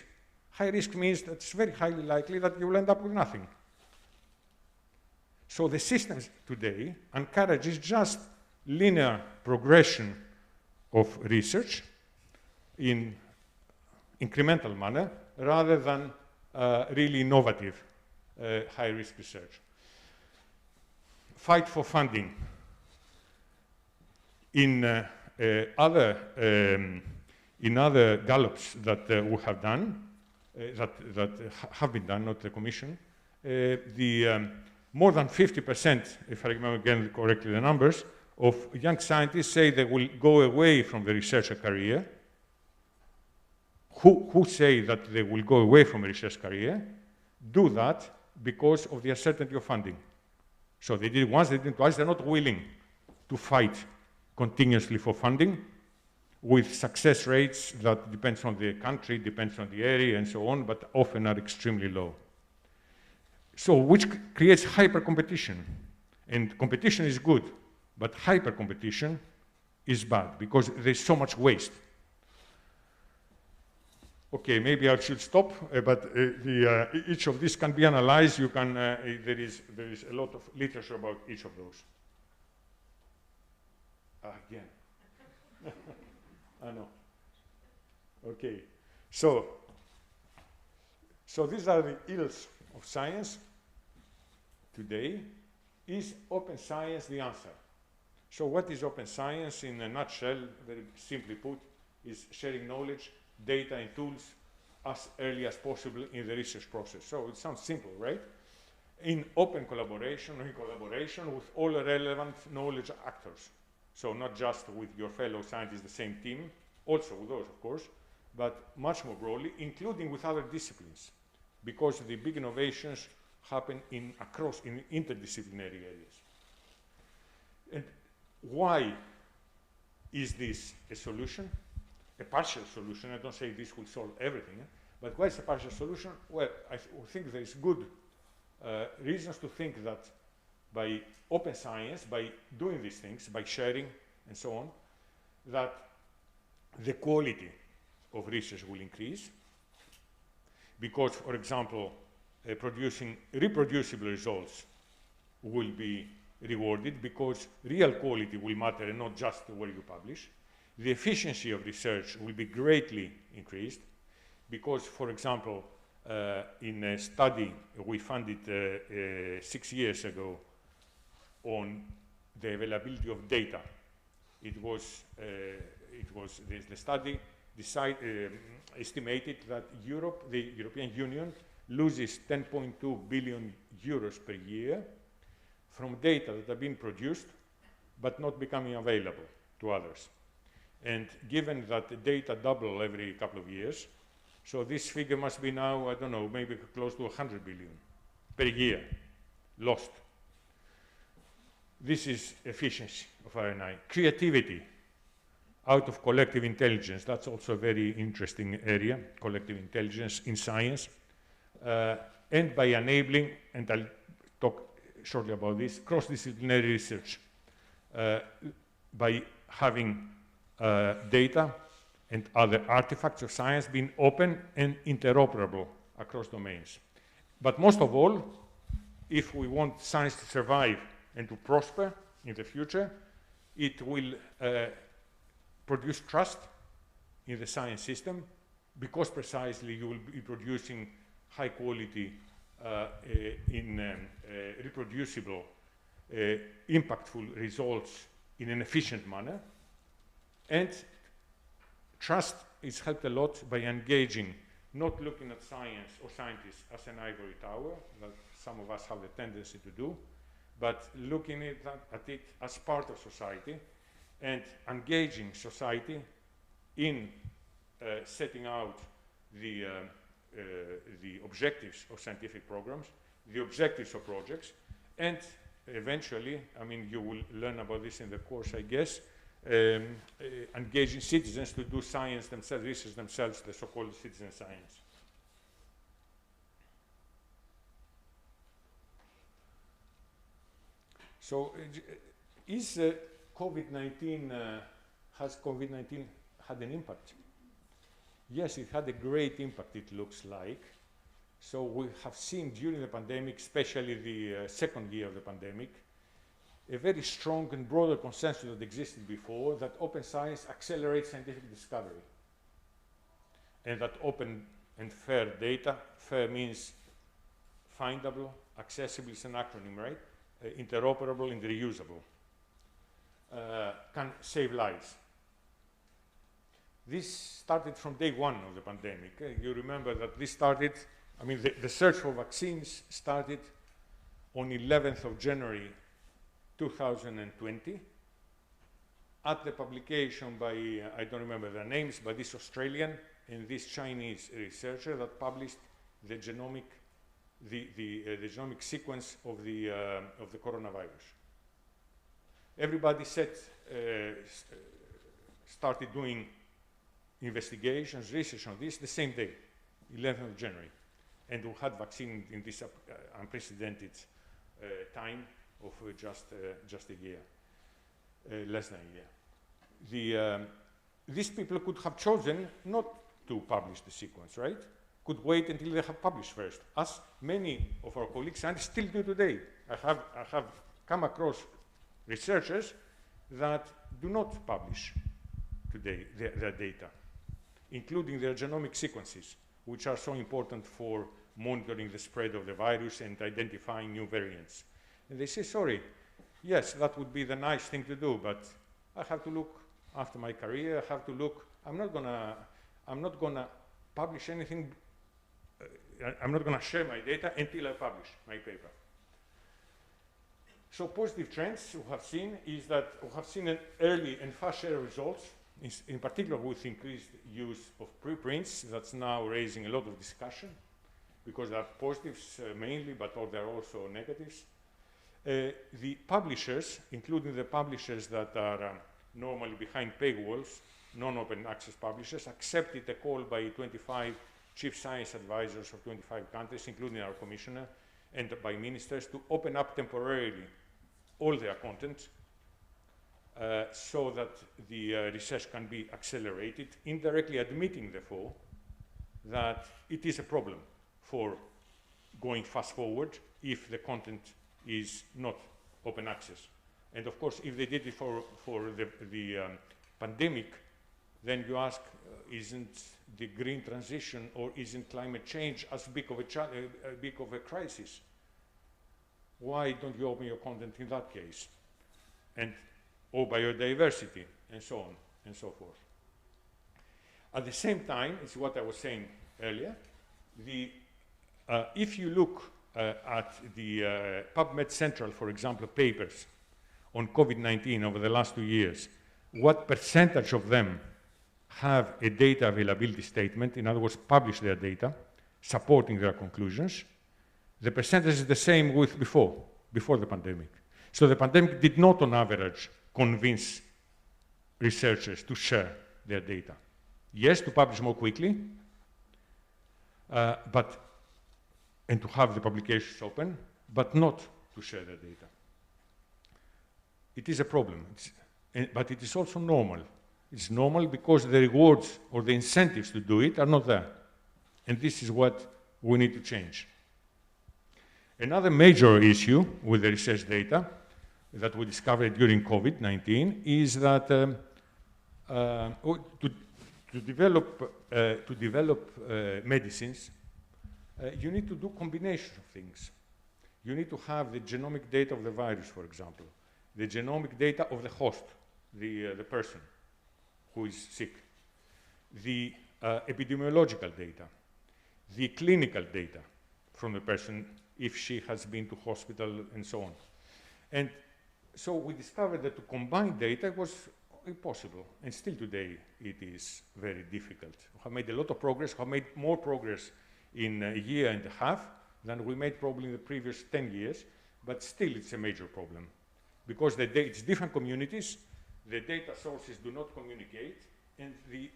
Speaker 4: High risk means that it's very highly likely that you will end up with nothing. So the system today encourages just linear progression of research in incremental manner rather than really innovative high-risk research. Fight for funding. In other gallops that we have done, that have been done, not the Commission, more than 50%, if I remember again correctly the numbers, of young scientists say they will go away from the researcher career. Who say that they will go away from a research career, do that because of the uncertainty of funding. So they did it once, they did it twice, they're not willing to fight continuously for funding with success rates that depends on the country, depends on the area and so on, but often are extremely low. So which creates hyper competition. And competition is good, but hyper competition is bad because there's so much waste. Okay, maybe I should stop, but each of these can be analyzed. You can, there is a lot of literature about each of those. Again. I know. Okay, so these are the ills of science today. Is open science the answer? So what is open science in a nutshell, very simply put, is sharing knowledge, data and tools as early as possible in the research process. So it sounds simple, right? In open collaboration, or in collaboration with all relevant knowledge actors. So not just with your fellow scientists, the same team, also with those, of course, but much more broadly, including with other disciplines, because the big innovations happen in interdisciplinary areas. And why is this a solution? A partial solution. I don't say this will solve everything, but why is a partial solution? Well, I think there is good reasons to think that by open science, by doing these things, by sharing and so on, that the quality of research will increase because, for example, producing reproducible results will be rewarded because real quality will matter and not just where you publish. The efficiency of research will be greatly increased because, for example, in a study we funded 6 years ago on the availability of data, the study estimated that the European Union loses 10.2 billion euros per year from data that have been produced but not becoming available to others. And given that the data double every couple of years, so this figure must be now, I don't know, maybe close to 100 billion per year lost. This is efficiency of R&I. Creativity out of collective intelligence, that's also a very interesting area, collective intelligence in science. And by enabling, and I'll talk shortly about this, cross-disciplinary research, by having data and other artifacts of science being open and interoperable across domains. But most of all, if we want science to survive and to prosper in the future, it will produce trust in the science system because precisely you will be producing high quality, reproducible, impactful results in an efficient manner. And trust is helped a lot by engaging, not looking at science or scientists as an ivory tower, that some of us have the tendency to do, but looking at it as part of society and engaging society in setting out the objectives of scientific programs, the objectives of projects, and eventually, I mean, you will learn about this in the course, I guess, engaging citizens to do science themselves, research themselves, the so-called citizen science. So, has COVID-19 had an impact? Yes, it had a great impact, it looks like. So we have seen during the pandemic, especially the second year of the pandemic, a very strong and broader consensus that existed before that open science accelerates scientific discovery. And that open and fair data, fair means findable, accessible is an acronym, right? Interoperable and reusable, can save lives. This started from day one of the pandemic. You remember that this started, I mean, the search for vaccines started on 11th of January 2020 at the publication by, I don't remember their names, but this Australian and this Chinese researcher that published the genomic genomic sequence of the coronavirus. Everybody started doing investigations, research on this the same day, 11th of January. And we had vaccine in this unprecedented time of just a year, less than a year. These people could have chosen not to publish the sequence, right? Could wait until they have published first, as many of our colleagues scientists still do today. I have come across researchers that do not publish today their data, including their genomic sequences, which are so important for monitoring the spread of the virus and identifying new variants. And they say, sorry, yes, that would be the nice thing to do, but I have to look after my career, I have to look, I'm not gonna publish anything, I'm not gonna share my data until I publish my paper. So positive trends we have seen is that we have seen an early and fast share of results, in particular with increased use of preprints. That's now raising a lot of discussion because there are positives mainly, but there are also negatives. The publishers, including the publishers that are normally behind paywalls, non-open access publishers, accepted a call by 25 chief science advisors of 25 countries, including our commissioner, and by ministers to open up temporarily all their content so that the research can be accelerated, indirectly admitting, therefore, that it is a problem for going fast forward if the content is not open access. And of course, if they did it for the pandemic, then you ask, isn't the green transition or isn't climate change as big of a crisis? Why don't you open your content in that case? Or biodiversity, and so on and so forth. At the same time, it's what I was saying earlier, if you look at the PubMed Central, for example, papers on COVID-19 over the last 2 years, what percentage of them have a data availability statement, in other words, publish their data, supporting their conclusions, the percentage is the same with before the pandemic. So the pandemic did not, on average, convince researchers to share their data. Yes, to publish more quickly, and to have the publications open, but not to share their data. It is a problem, but it is also normal. It's normal because the rewards or the incentives to do it are not there. And this is what we need to change. Another major issue with the research data that we discovered during COVID-19 is that to develop medicines, you need to do combinations of things. You need to have the genomic data of the virus, for example, the genomic data of the host, the person who is sick, the epidemiological data, the clinical data from the person if she has been to hospital and so on. And so we discovered that to combine data was impossible, and still today it is very difficult. We have made a lot of progress, have made more progress in a year and a half than we made probably in the previous 10 years, but still it's a major problem because it's different communities, the data sources do not communicate, and the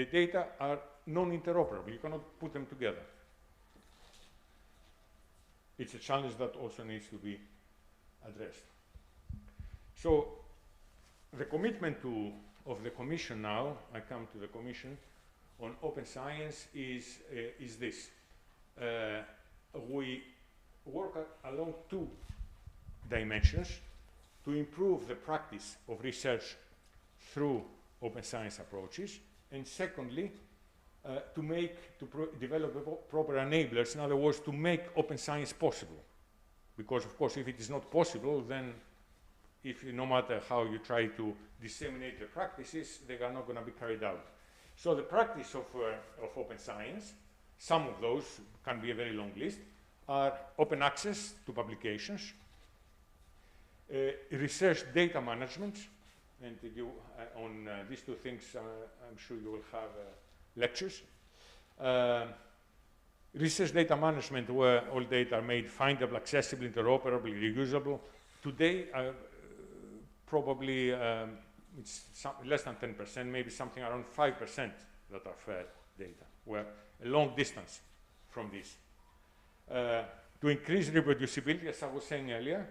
Speaker 4: data are non-interoperable. You cannot put them together. It's a challenge that also needs to be addressed. So the commitment of the Commission now, I come to the Commission, on open science is this. We work along 2 dimensions to improve the practice of research through open science approaches, and secondly, to develop proper enablers, in other words, to make open science possible. Because, of course, if it is not possible, then no matter how you try to disseminate the practices, they are not going to be carried out. So the practice of open science, some of those can be a very long list, are open access to publications, research data management, and on these 2 things, I'm sure you will have lectures. Research data management, where all data are made findable, accessible, interoperable, reusable. Today, probably it's less than 10%, maybe something around 5% that are fair data. We're a long distance from this. To increase reproducibility, as I was saying earlier,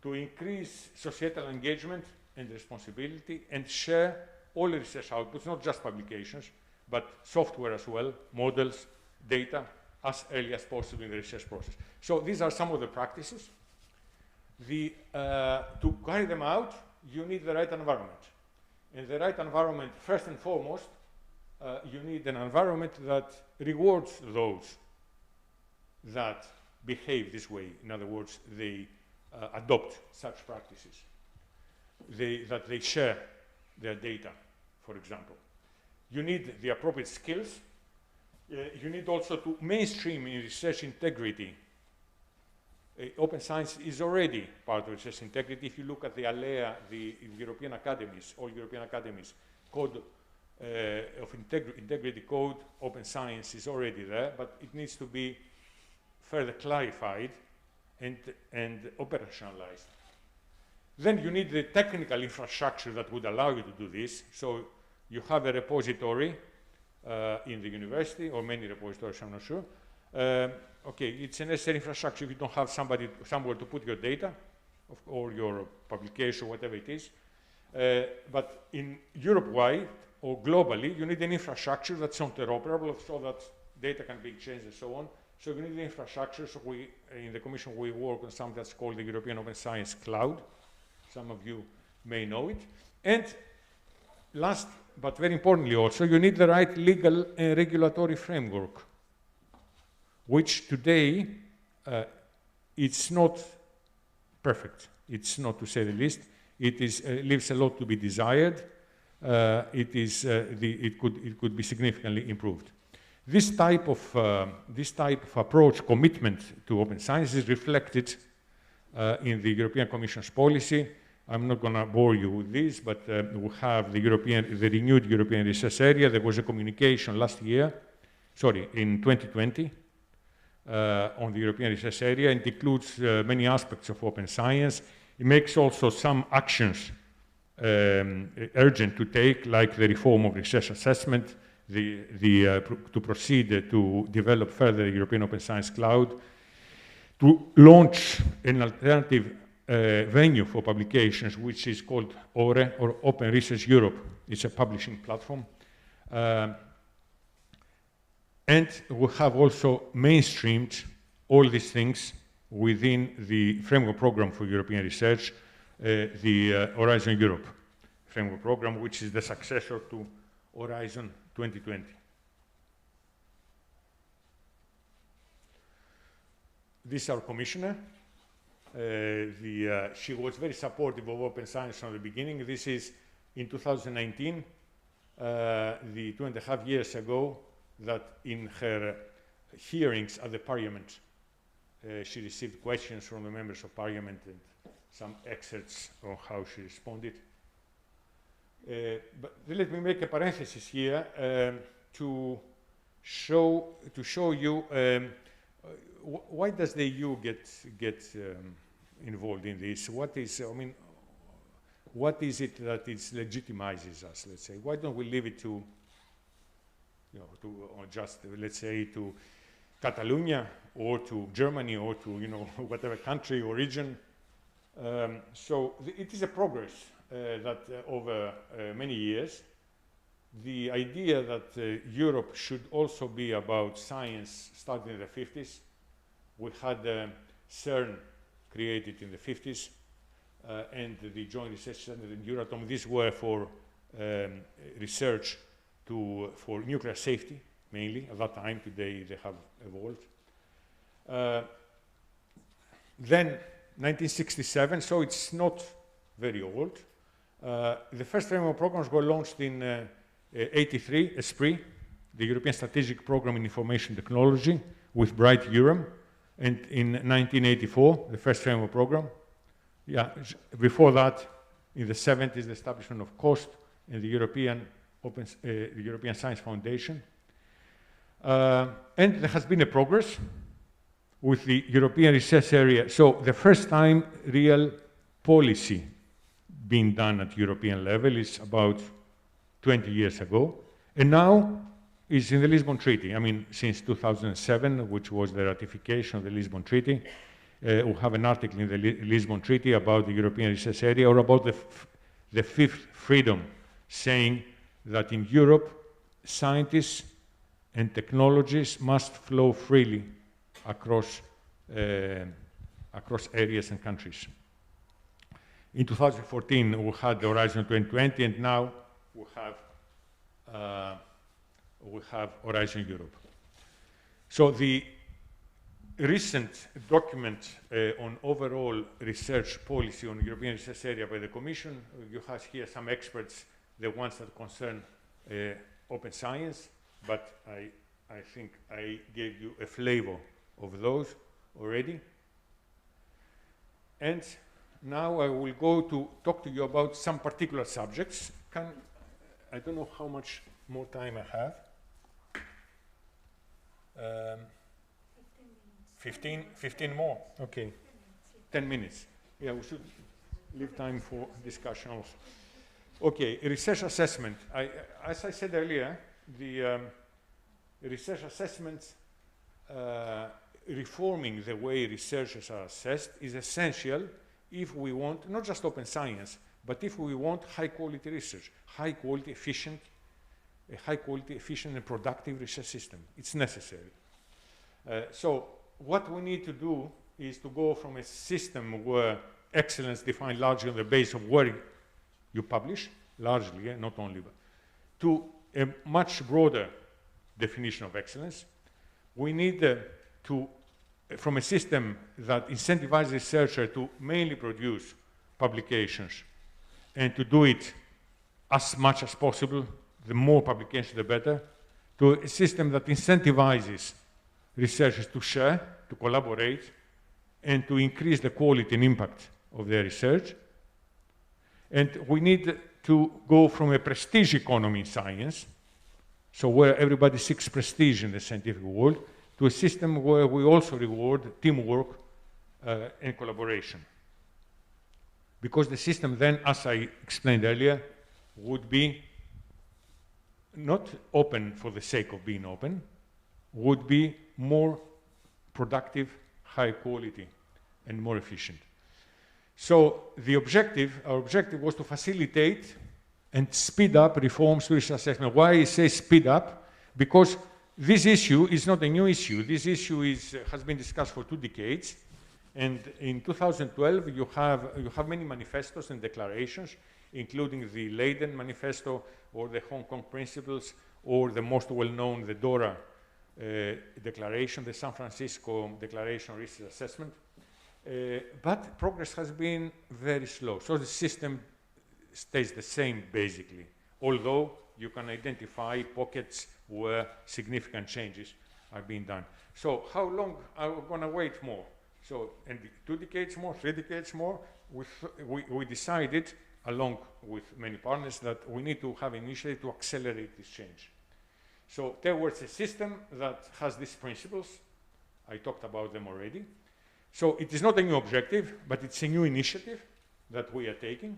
Speaker 4: to increase societal engagement and responsibility, and share all the research outputs, not just publications, but software as well, models, data, as early as possible in the research process. So these are some of the practices. To carry them out, you need the right environment. And the right environment, first and foremost, you need an environment that rewards those that behave this way. In other words, they adopt such practices, that they share their data, for example. You need the appropriate skills. You need also to mainstream in research integrity. Open science is already part of research integrity. If you look at the ALEA, the European academies, all European academies, code of integrity code, open science is already there, but it needs to be further clarified and operationalized. Then you need the technical infrastructure that would allow you to do this. So you have a repository in the university, or many repositories, I'm not sure. Okay, it's a necessary infrastructure if you don't have somewhere to put your data or your publication, whatever it is. But in Europe-wide or globally, you need an infrastructure that's interoperable so that data can be exchanged and so on. So you need the infrastructure. So we, in the Commission, we work on something that's called the European Open Science Cloud. Some of you may know it. And last, but very importantly also, you need the right legal and regulatory framework, which today, it's not perfect. It's not, to say the least. It is, leaves a lot to be desired. It could be significantly improved. This type of approach, commitment to open science, is reflected in the European Commission's policy. I'm not going to bore you with this, but we have the renewed European Research Area. There was a communication last year, in 2020, on the European Research Area. It includes many aspects of open science. It makes also some actions urgent to take, like the reform of research assessment, to proceed to develop further the European Open Science Cloud, to launch an alternative venue for publications, which is called ORE, or Open Research Europe. It's a publishing platform. And we have also mainstreamed all these things within the framework program for European research, the Horizon Europe framework program, which is the successor to Horizon 2020. This is our commissioner. She was very supportive of open science from the beginning. This is in 2019, the 2.5 years ago, that in her hearings at the Parliament, she received questions from the members of Parliament and some excerpts on how she responded. But let me make a parenthesis here to show you why does the EU get involved in this? What is it that it legitimizes us? Let's say, why don't we leave it to, or just let's say to Catalonia or to Germany or to whatever country or region? So it is a progress that over many years, the idea that Europe should also be about science started in the 50s. We had CERN created in the 50s and the Joint Research Center in Euratom. These were for research for nuclear safety, mainly. At that time, today they have evolved. Then 1967, so it's not very old. The first framework programs were launched in 83, ESPRI, the European Strategic Program in Information Technology, with Bright Europe, and in 1984, the first framework program. Yeah, before that, in the 70s, the establishment of COST and the European Science Foundation. And there has been a progress with the European Research Area. So the first time real policy being done at European level is about 20 years ago. And now it's in the Lisbon Treaty. I mean, since 2007, which was the ratification of the Lisbon Treaty, we have an article in the Lisbon Treaty about the European Research Area, or about the fifth freedom, saying that in Europe, scientists and technologies must flow freely across areas and countries. In 2014, we had the Horizon 2020, and now we have Horizon Europe. So the recent document on overall research policy on European research area by the Commission, you have here some experts, the ones that concern open science, but I think I gave you a flavor of those already. And now I will go to talk to you about some particular subjects. I don't know how much more time I have. 15 more? Okay. 10 minutes. Yeah, we should leave time for discussion also. Okay, research assessment. As I said earlier, the research assessment, reforming the way researchers are assessed is essential if we want not just open science, But if we want high-quality research, high-quality, efficient and productive research system, it's necessary. So what we need to do is to go from a system where excellence defined largely on the basis of where you publish, largely, not only, but to a much broader definition of excellence. We need from a system that incentivizes researchers to mainly produce publications and to do it as much as possible, the more publications the better, to a system that incentivizes researchers to share, to collaborate, and to increase the quality and impact of their research. And we need to go from a prestige economy in science, so where everybody seeks prestige in the scientific world, to a system where we also reward teamwork and collaboration. Because the system then, as I explained earlier, would be not open for the sake of being open, would be more productive, high quality, and more efficient. So our objective was to facilitate and speed up reforms to research assessment. Why I say speed up? Because this issue is not a new issue. This issue has been discussed for 2 decades. And in 2012, you have many manifestos and declarations, including the Leiden Manifesto or the Hong Kong Principles, or the most well-known, the DORA Declaration, the San Francisco Declaration on Research Assessment. But progress has been very slow. So the system stays the same, basically, although you can identify pockets where significant changes are being done. So how long are we going to wait more? So, and 2 decades more, 3 decades more, we decided, along with many partners, that we need to have an initiative to accelerate this change. So towards a system that has these principles, I talked about them already. So it is not a new objective, but it's a new initiative that we are taking.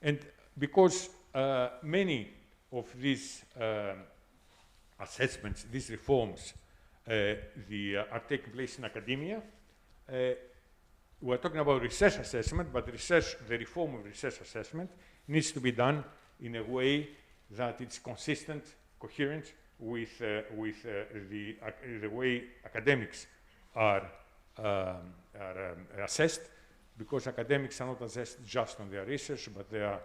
Speaker 4: And because many of these assessments, these reforms, are taking place in academia, we're talking about research assessment, but the reform of research assessment needs to be done in a way that it's consistent, coherent with the way academics are assessed, because academics are not assessed just on their research, but they are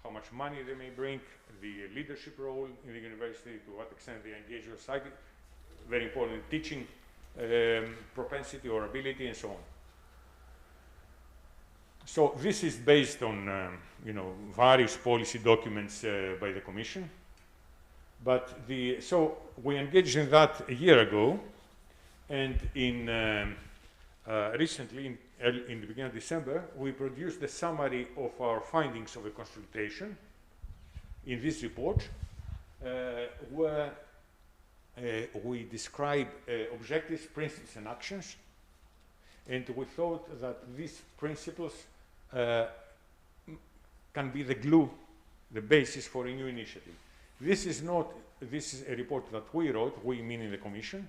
Speaker 4: how much money they may bring, the leadership role in the university, to what extent they engage with society, very important, teaching propensity or ability, and so on. So this is based on various policy documents by the Commission. But so we engaged in that a year ago, and recently, in the beginning of December, we produced a summary of our findings of the consultation in this report, where we describe objectives, principles, and actions. And we thought that these principles can be the glue, the basis for a new initiative. This is a report that we wrote, we meaning the Commission,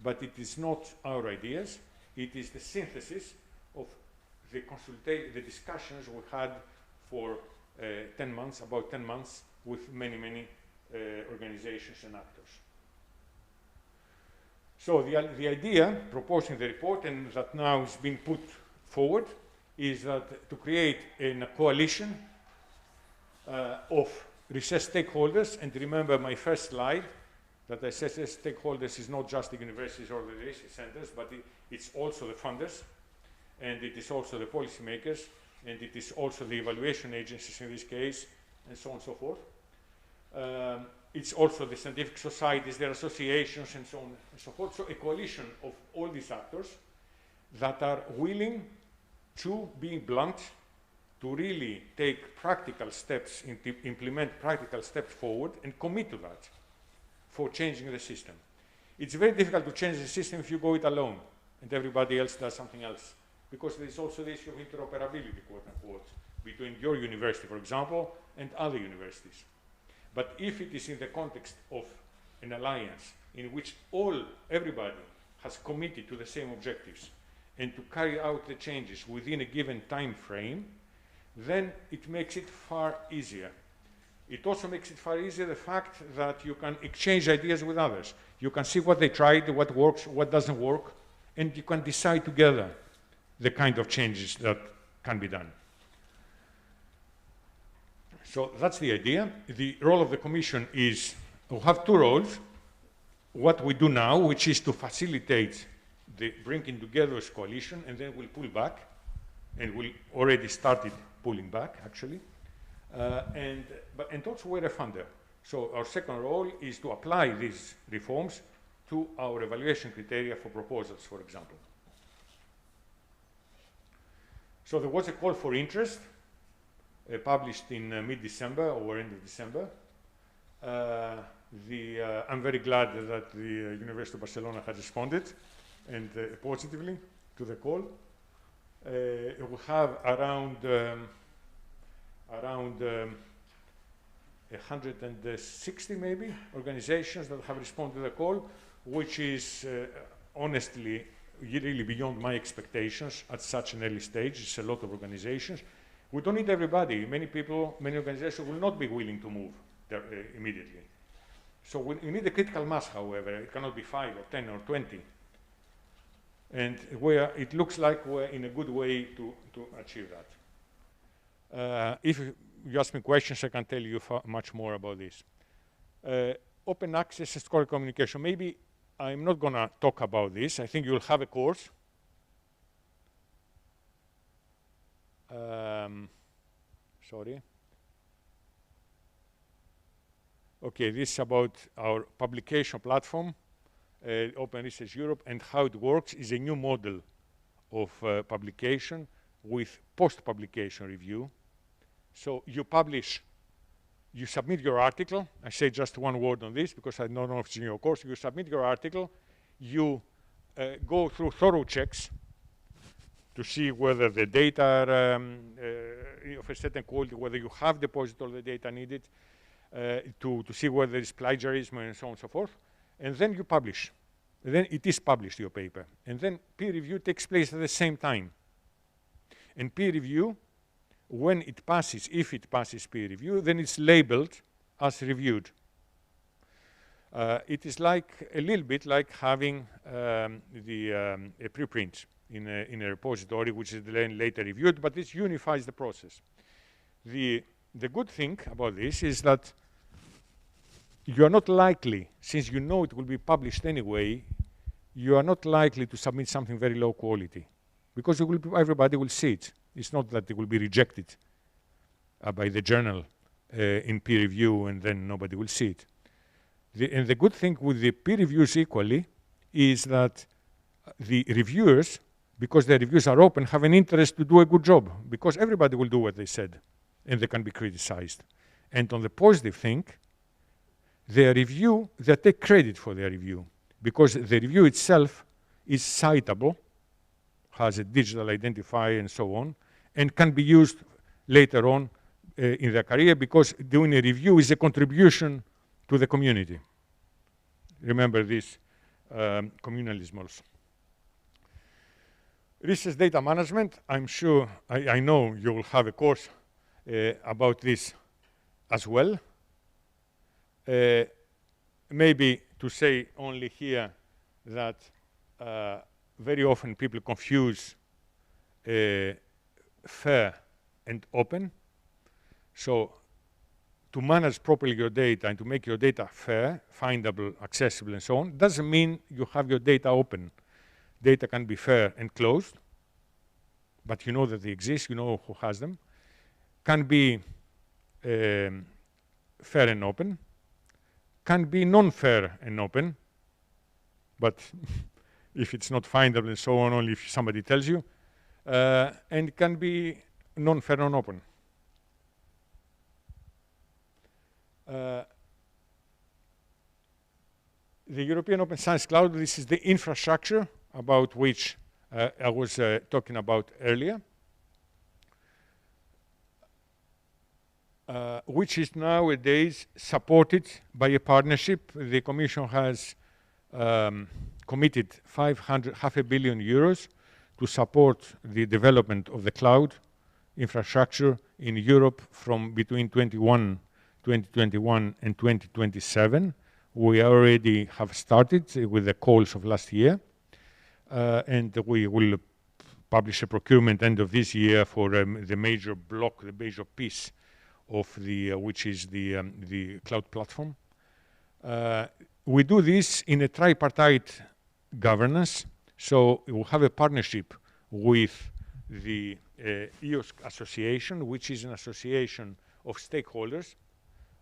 Speaker 4: but it is not our ideas. It is the synthesis of the discussions we had for 10 months, about 10 months, with many, many organizations and actors. So the idea proposing the report, and that now is being put forward, is that to create a coalition of research stakeholders. And remember my first slide, that I said stakeholders is not just the universities or the research centers, but it's also the funders, and it is also the policymakers, and it is also the evaluation agencies in this case, and so on and so forth. It's also the scientific societies, their associations, and so on and so forth. So a coalition of all these actors that are willing to be blunt, to really take practical steps, implement practical steps forward, and commit to that for changing the system. It's very difficult to change the system if you go it alone and everybody else does something else, because there is also the issue of interoperability, quote unquote, between your university, for example, and other universities. But if it is in the context of an alliance in which everybody has committed to the same objectives and to carry out the changes within a given time frame, then it makes it far easier. It also makes it far easier the fact that you can exchange ideas with others. You can see what they tried, what works, what doesn't work, and you can decide together the kind of changes that can be done. So that's the idea. The role of the Commission is, we have two roles. What we do now, which is to facilitate the bringing together this coalition, and then we'll pull back, and we already started pulling back, actually. And also we're a funder. So our second role is to apply these reforms to our evaluation criteria for proposals, for example. So there was a call for interest published in mid-December or end of December. I'm very glad that the University of Barcelona has responded and positively to the call. We have around 160 maybe organizations that have responded to the call, which is honestly really beyond my expectations at such an early stage. It's a lot of organizations. We don't need everybody. Many people, many organizations will not be willing to move there, immediately. So we need a critical mass, however. It cannot be 5 or 10 or 20. And it looks like we're in a good way to achieve that. If you ask me questions, I can tell you much more about this. Open access and scholarly communication. Maybe I'm not going to talk about this. I think you'll have a course. Sorry. Okay, this is about our publication platform, Open Research Europe, and how it works is a new model of publication with post-publication review. So you publish, you submit your article. I say just one word on this because I don't know if it's in your course. You submit your article, you go through thorough checks to see whether the data are of a certain quality, whether you have deposited all the data needed, to see whether there is plagiarism and so on and so forth. And then you publish. And then it is published, your paper. And then peer review takes place at the same time. And peer review, when it passes, if it passes peer review, then it's labeled as reviewed. It is like a little bit like having a preprint in a repository, which is then later reviewed, but this unifies the process. The good thing about this is that you are not likely, since you know it will be published anyway, you are not likely to submit something very low quality, because everybody will see it. It's not that it will be rejected by the journal in peer review and then nobody will see it. And the good thing with the peer reviews equally is that the reviewers, because their reviews are open, have an interest to do a good job, because everybody will do what they said and they can be criticized. And on the positive thing, their review, they take credit for their review, because the review itself is citable, has a digital identifier and so on, and can be used later on in their career, because doing a review is a contribution to the community. Remember this communalism also. Research data management, I'm sure, I know you will have a course about this as well. Maybe to say only here that very often people confuse fair and open. So to manage properly your data and to make your data fair, findable, accessible, and so on, doesn't mean you have your data open. Data can be fair and closed, but you know that they exist, you know who has them. Can be fair and open. Can be non-fair and open, but if it's not findable and so on, only if somebody tells you. And can be non-fair and open. The European Open Science Cloud, this is the infrastructure about which I was talking about earlier, which is nowadays supported by a partnership. The Commission has committed €500 million to support the development of the cloud infrastructure in Europe from between 2021 and 2027. We already have started with the calls of last year, and we will publish a procurement end of this year for the major block, the major piece of the which is the cloud platform. We do this in a tripartite governance, so we will have a partnership with the EOSC Association, which is an association of stakeholders.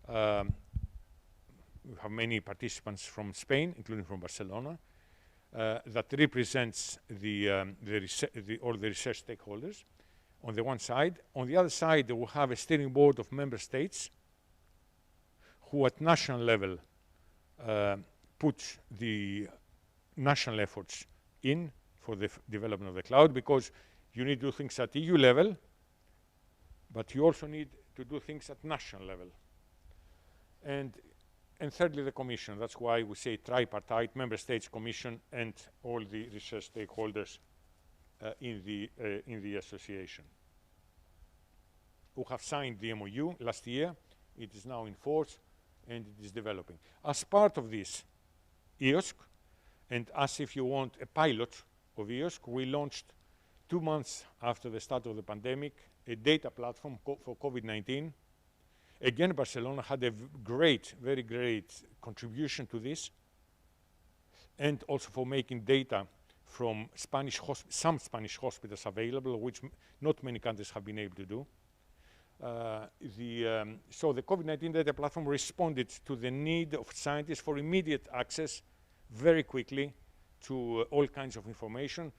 Speaker 4: We have many participants from Spain, including from Barcelona, that represents all the research stakeholders on the one side. On the other side, we have a steering board of member states who at national level put the national efforts in for the development of the cloud, because you need to do things at EU level, but you also need to do things at national level. And thirdly, the Commission. That's why we say tripartite, Member States, Commission, and all the research stakeholders in the association. We have signed the MOU last year. It is now in force, and it is developing. As part of this EOSC, and as if you want a pilot of EOSC, we launched 2 months after the start of the pandemic a data platform for COVID-19. Again, Barcelona had a very great contribution to this, and also for making data from some Spanish hospitals available, which not many countries have been able to do. So the COVID-19 data platform responded to the need of scientists for immediate access very quickly to all kinds of information,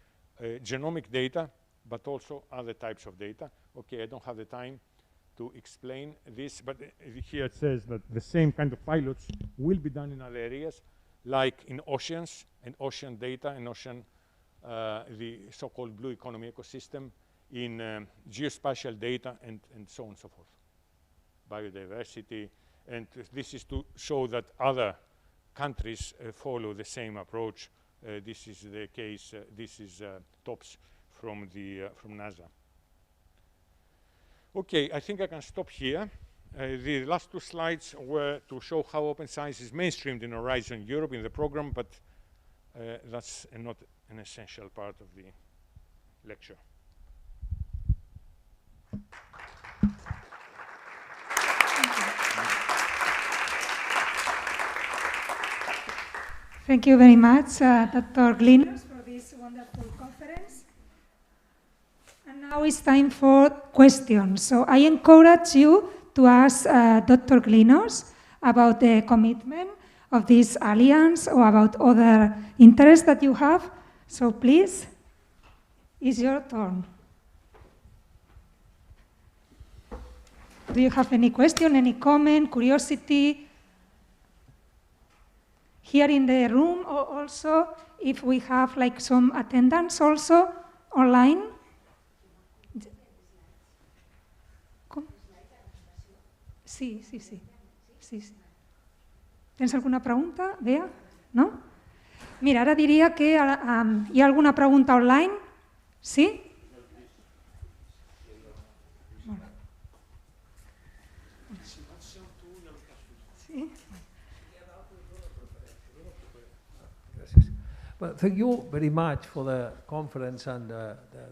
Speaker 4: genomic data, but also other types of data. Okay, I don't have the time to explain this, but here it says that the same kind of pilots will be done in other areas, like in oceans and ocean data and ocean, the so-called blue economy ecosystem, in geospatial data, and so on and so forth. Biodiversity, and this is to show that other countries follow the same approach. This is the case, this is TOPS from NASA. Okay, I think I can stop here. The last 2 slides were to show how open science is mainstreamed in Horizon Europe in the program, but that's not an essential part of the lecture.
Speaker 1: Thank you very much, Dr. Glinos, for this wonderful conference. And now it's time for questions. So I encourage you to ask Dr. Glinos about the commitment of this alliance or about other interests that you have. So please, it's your turn. Do you have any question, any comment, curiosity? Here in the room, or also if we have like some attendance also online. Sí. ¿Tens alguna pregunta, Bea? No? Mira, ara diria que hi ha alguna pregunta online. Sí? Sí.
Speaker 5: Well, thank you very much for the conference and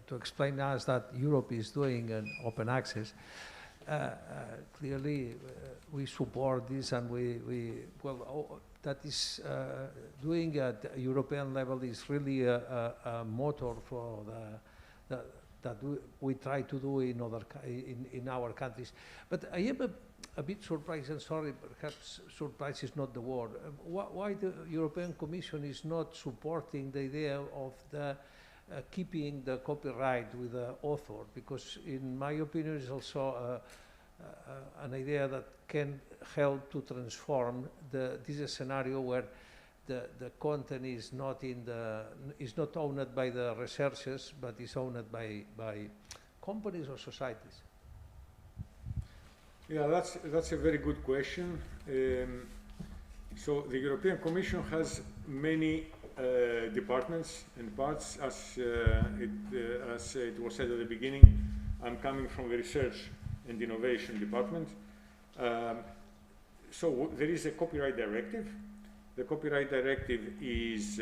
Speaker 5: to explain us that Europe is doing an open access. Clearly, we support this, and that is doing at European level is really a motor for that we try to do in our countries. But I am a bit surprised, and sorry, perhaps surprise is not the word. Why the European Commission is not supporting the idea of the keeping the copyright with the author? Because in my opinion, it's also an idea that can help to transform this scenario where the content is not owned by the researchers, but is owned by companies or societies.
Speaker 4: Yeah, that's a very good question. So the European Commission has many departments and parts, as it was said at the beginning. I'm coming from the research and Innovation Department. So there is a copyright directive. The copyright directive is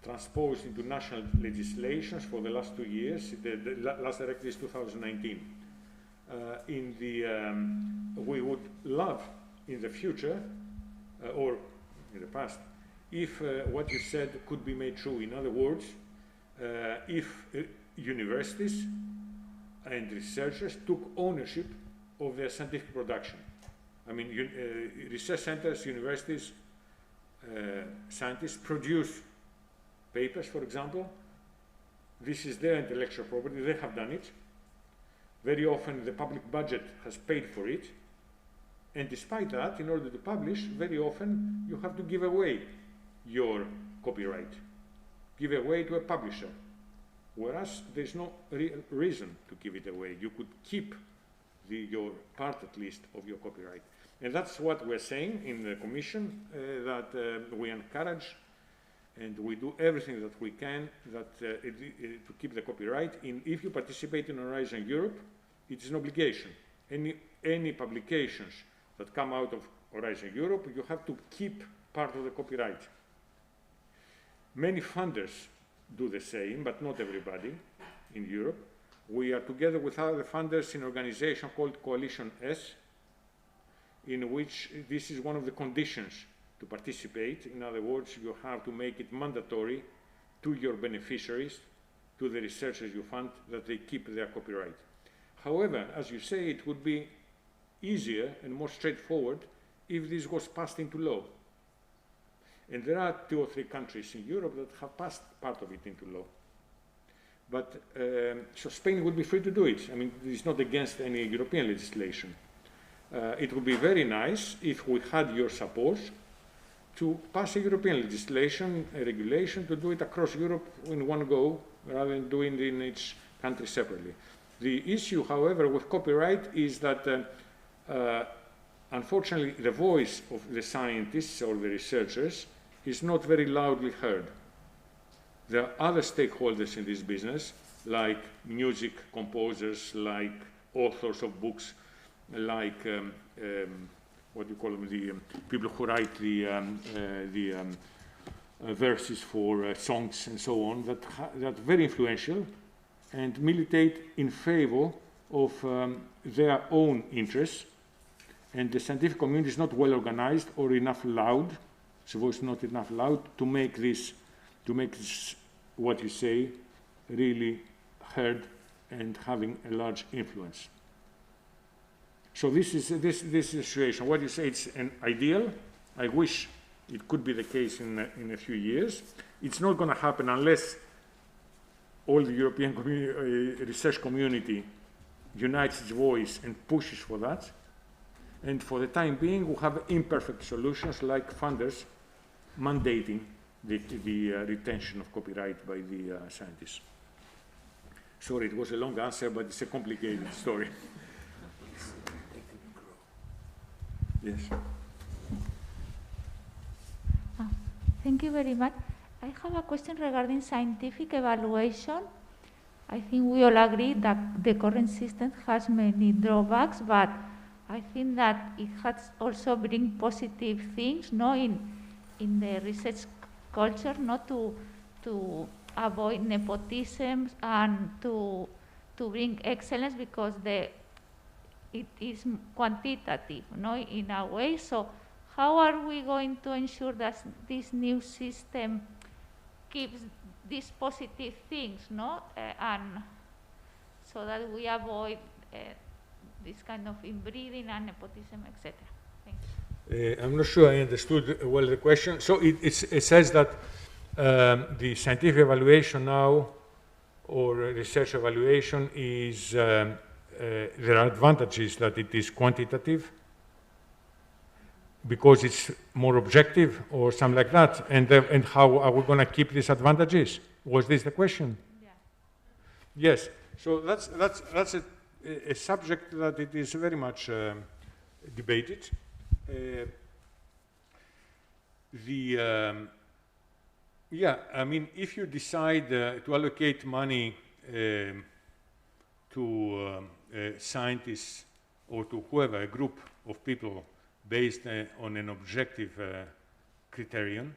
Speaker 4: transposed into national legislations for the last 2 years. The last directive is 2019. We would love in the future, or in the past, if what you said could be made true. In other words, if universities and researchers took ownership of their scientific production. I mean, research centers, universities, scientists produce papers, for example. This is their intellectual property, they have done it. Very often the public budget has paid for it. And despite that, in order to publish, very often you have to give away your copyright, give away to a publisher. Whereas there's no real reason to give it away. You could keep your part, at least, of your copyright. And that's what we're saying in the Commission, that we encourage and we do everything that we can to keep the copyright. If you participate in Horizon Europe, it's an obligation. Any publications that come out of Horizon Europe, you have to keep part of the copyright. Many funders do the same, but not everybody in Europe. We are together with other funders in an organization called Coalition S, in which this is one of the conditions to participate. In other words, you have to make it mandatory to your beneficiaries, to the researchers you fund, that they keep their copyright. However, as you say, it would be easier and more straightforward if this was passed into law. And there are 2 or 3 countries in Europe that have passed part of it into law. But so Spain would be free to do it. I mean, it's not against any European legislation. It would be very nice if we had your support to pass a European legislation, a regulation, to do it across Europe in one go, rather than doing it in each country separately. The issue, however, with copyright is that, unfortunately, the voice of the scientists or the researchers is not very loudly heard. There are other stakeholders in this business, like music composers, like authors of books, like what do you call them, the people who write the verses for songs and so on, that are very influential and militate in favor of their own interests. And the scientific community is not well organized or enough loud, its voice is not enough loud to make this, what you say, really heard and having a large influence. So this is the situation. What you say, it's an ideal. I wish it could be the case in a few years. It's not going to happen unless all the European research community unites its voice and pushes for that. And for the time being, we have imperfect solutions like funders mandating the retention of copyright by the scientists. Sorry, it was a long answer, but it's a complicated story. Yes.
Speaker 6: Thank you very much. I have a question regarding scientific evaluation. I think we all agree that the current system has many drawbacks, but I think that it has also bring positive things, no, in the research culture, not to avoid nepotism and to bring excellence, because it is quantitative, no, in a way. So how are we going to ensure that this new system keeps these positive things, no, and so that we avoid this kind of inbreeding and nepotism, etc. Thank you.
Speaker 4: I'm not sure I understood well the question. So it says that the scientific evaluation now, or research evaluation, is there are advantages that it is quantitative because it's more objective or something like that, and how are we going to keep these advantages? Was this the question?
Speaker 6: Yeah.
Speaker 4: Yes. So that's a subject that it is very much debated. Yeah, I mean, if you decide to allocate money to scientists or to whoever, a group of people based on an objective criterion,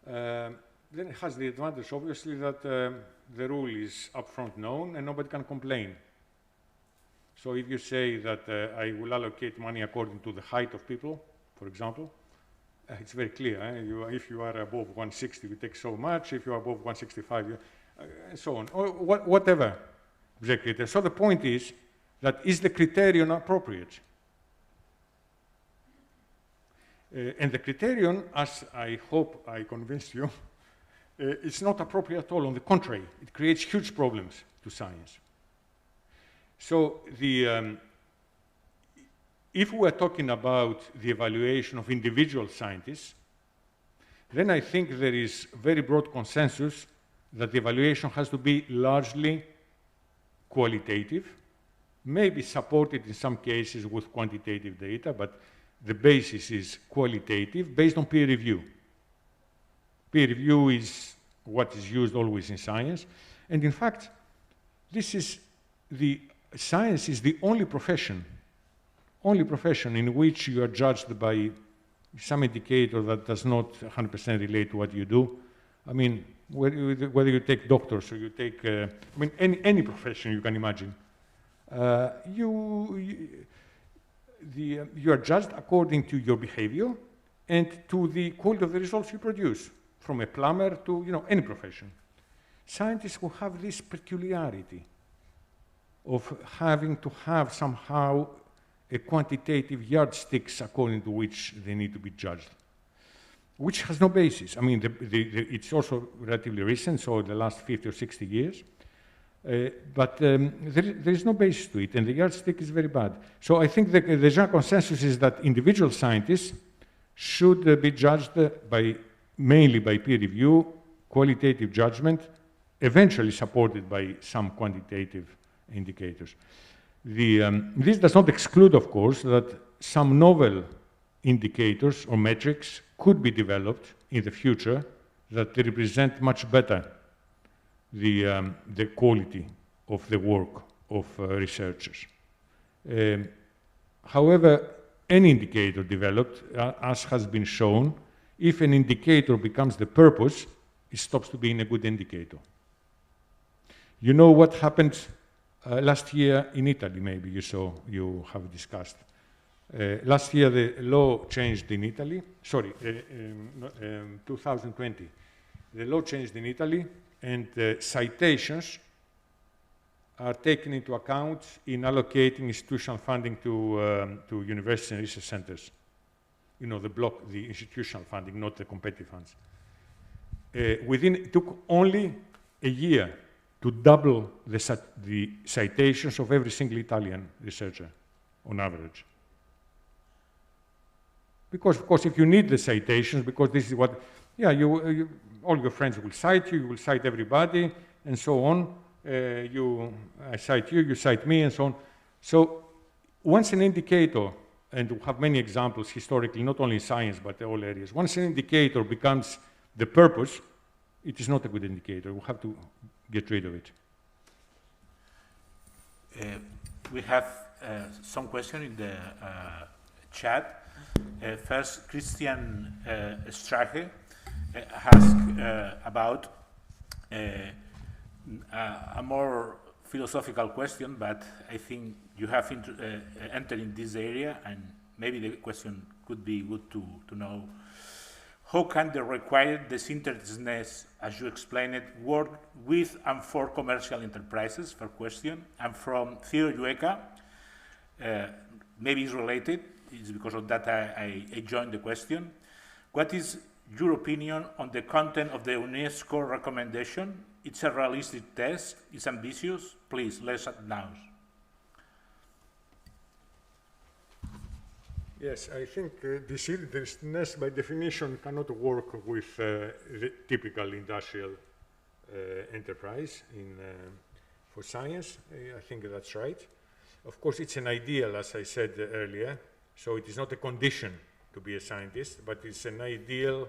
Speaker 4: then it has the advantage, obviously, that the rule is upfront known and nobody can complain. So if you say that I will allocate money according to the height of people, for example, it's very clear. If you are above 160, you take so much. If you are above 165, and so on, or whatever objective. So the point is that is the criterion appropriate? And the criterion, as I hope I convinced you, it's not appropriate at all. On the contrary, it creates huge problems to science. So if we're talking about the evaluation of individual scientists, then I think there is very broad consensus that the evaluation has to be largely qualitative, maybe supported in some cases with quantitative data, but the basis is qualitative, based on peer review. Peer review is what is used always in science, and in fact, science is the only profession in which you are judged by some indicator that does not 100% relate to what you do. I mean, whether you take doctors or you take, any profession you can imagine, you are judged according to your behavior and to the quality of the results you produce, from a plumber to any profession. Scientists will have this peculiarity of having to have somehow a quantitative yardsticks according to which they need to be judged, which has no basis. I mean, it's also relatively recent, so the last 50 or 60 years, but there is no basis to it, and the yardstick is very bad. So I think the general consensus is that individual scientists should be judged mainly by peer review, qualitative judgment, eventually supported by some quantitative indicators. This does not exclude, of course, that some novel indicators or metrics could be developed in the future that represent much better the quality of the work of researchers. However, any indicator developed, as has been shown, if an indicator becomes the purpose, it stops to being a good indicator. You know what happened last year in Italy, maybe you have discussed. Last year, the law changed in Italy, 2020. The law changed in Italy, and citations are taken into account in allocating institutional funding to universities and research centers. The institutional funding, not the competitive funds. It took only a year to double the citations of every single Italian researcher, on average. Because, of course, if you need the citations, because this is what, all your friends will cite you will cite everybody, and so on. I cite you, you cite me, and so on. So once an indicator, and we have many examples historically, not only in science, but in all areas, once an indicator becomes the purpose, it is not a good indicator. We have to get rid of it.
Speaker 7: We have some questions in the chat. First, Christian Strache asked about a more philosophical question, but I think you have entered in this area, and maybe the question could be good to know. How can the required disinterestedness, as you explained it, work with and for commercial enterprises? For question. And from Theo Yueka, maybe it's related, it's because of that I joined the question. What is your opinion on the content of the UNESCO recommendation? It's a realistic test, it's ambitious, please let us know.
Speaker 4: Yes, I think disinterestedness by definition cannot work with the typical industrial enterprise for science. I think that's right. Of course, it's an ideal, as I said earlier, so it is not a condition to be a scientist, but it's an ideal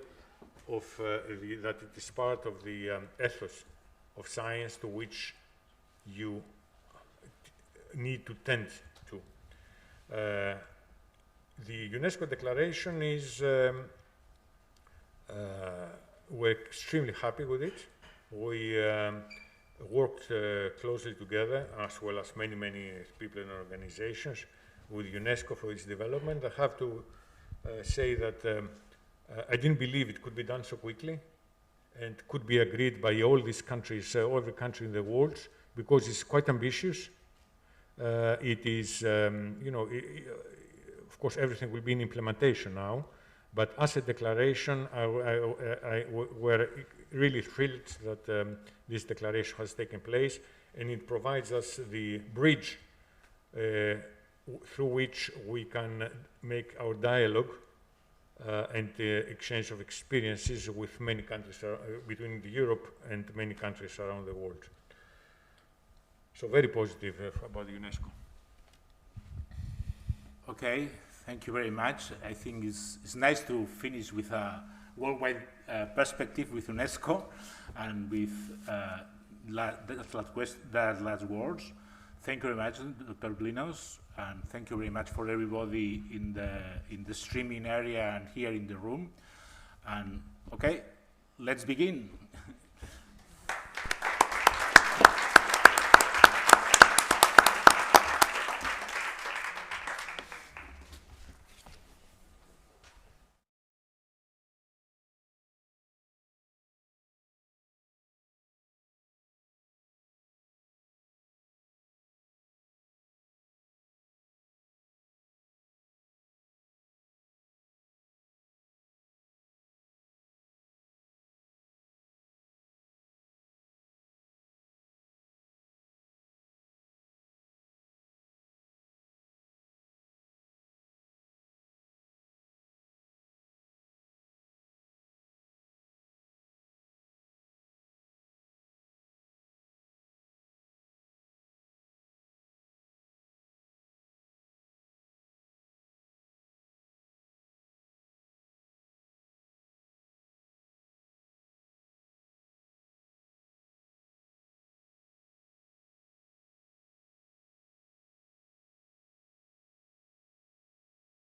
Speaker 4: of that it is part of the ethos of science to which you need to tend to. The UNESCO declaration is, we're extremely happy with it. We worked closely together, as well as many people and organizations, with UNESCO for its development. I have to say that I didn't believe it could be done so quickly and could be agreed by all these countries, every country in the world, because it's quite ambitious. It is, of course, everything will be in implementation now, but as a declaration, we're really thrilled that this declaration has taken place, and it provides us the bridge through which we can make our dialogue and exchange of experiences with many countries, between Europe and many countries around the world. So very positive about UNESCO.
Speaker 7: Okay, thank you very much. I think it's nice to finish with a worldwide perspective with UNESCO and with that last words. Thank you very much, Dr. Blinos, and thank you very much for everybody in the streaming area and here in the room. And okay, let's begin.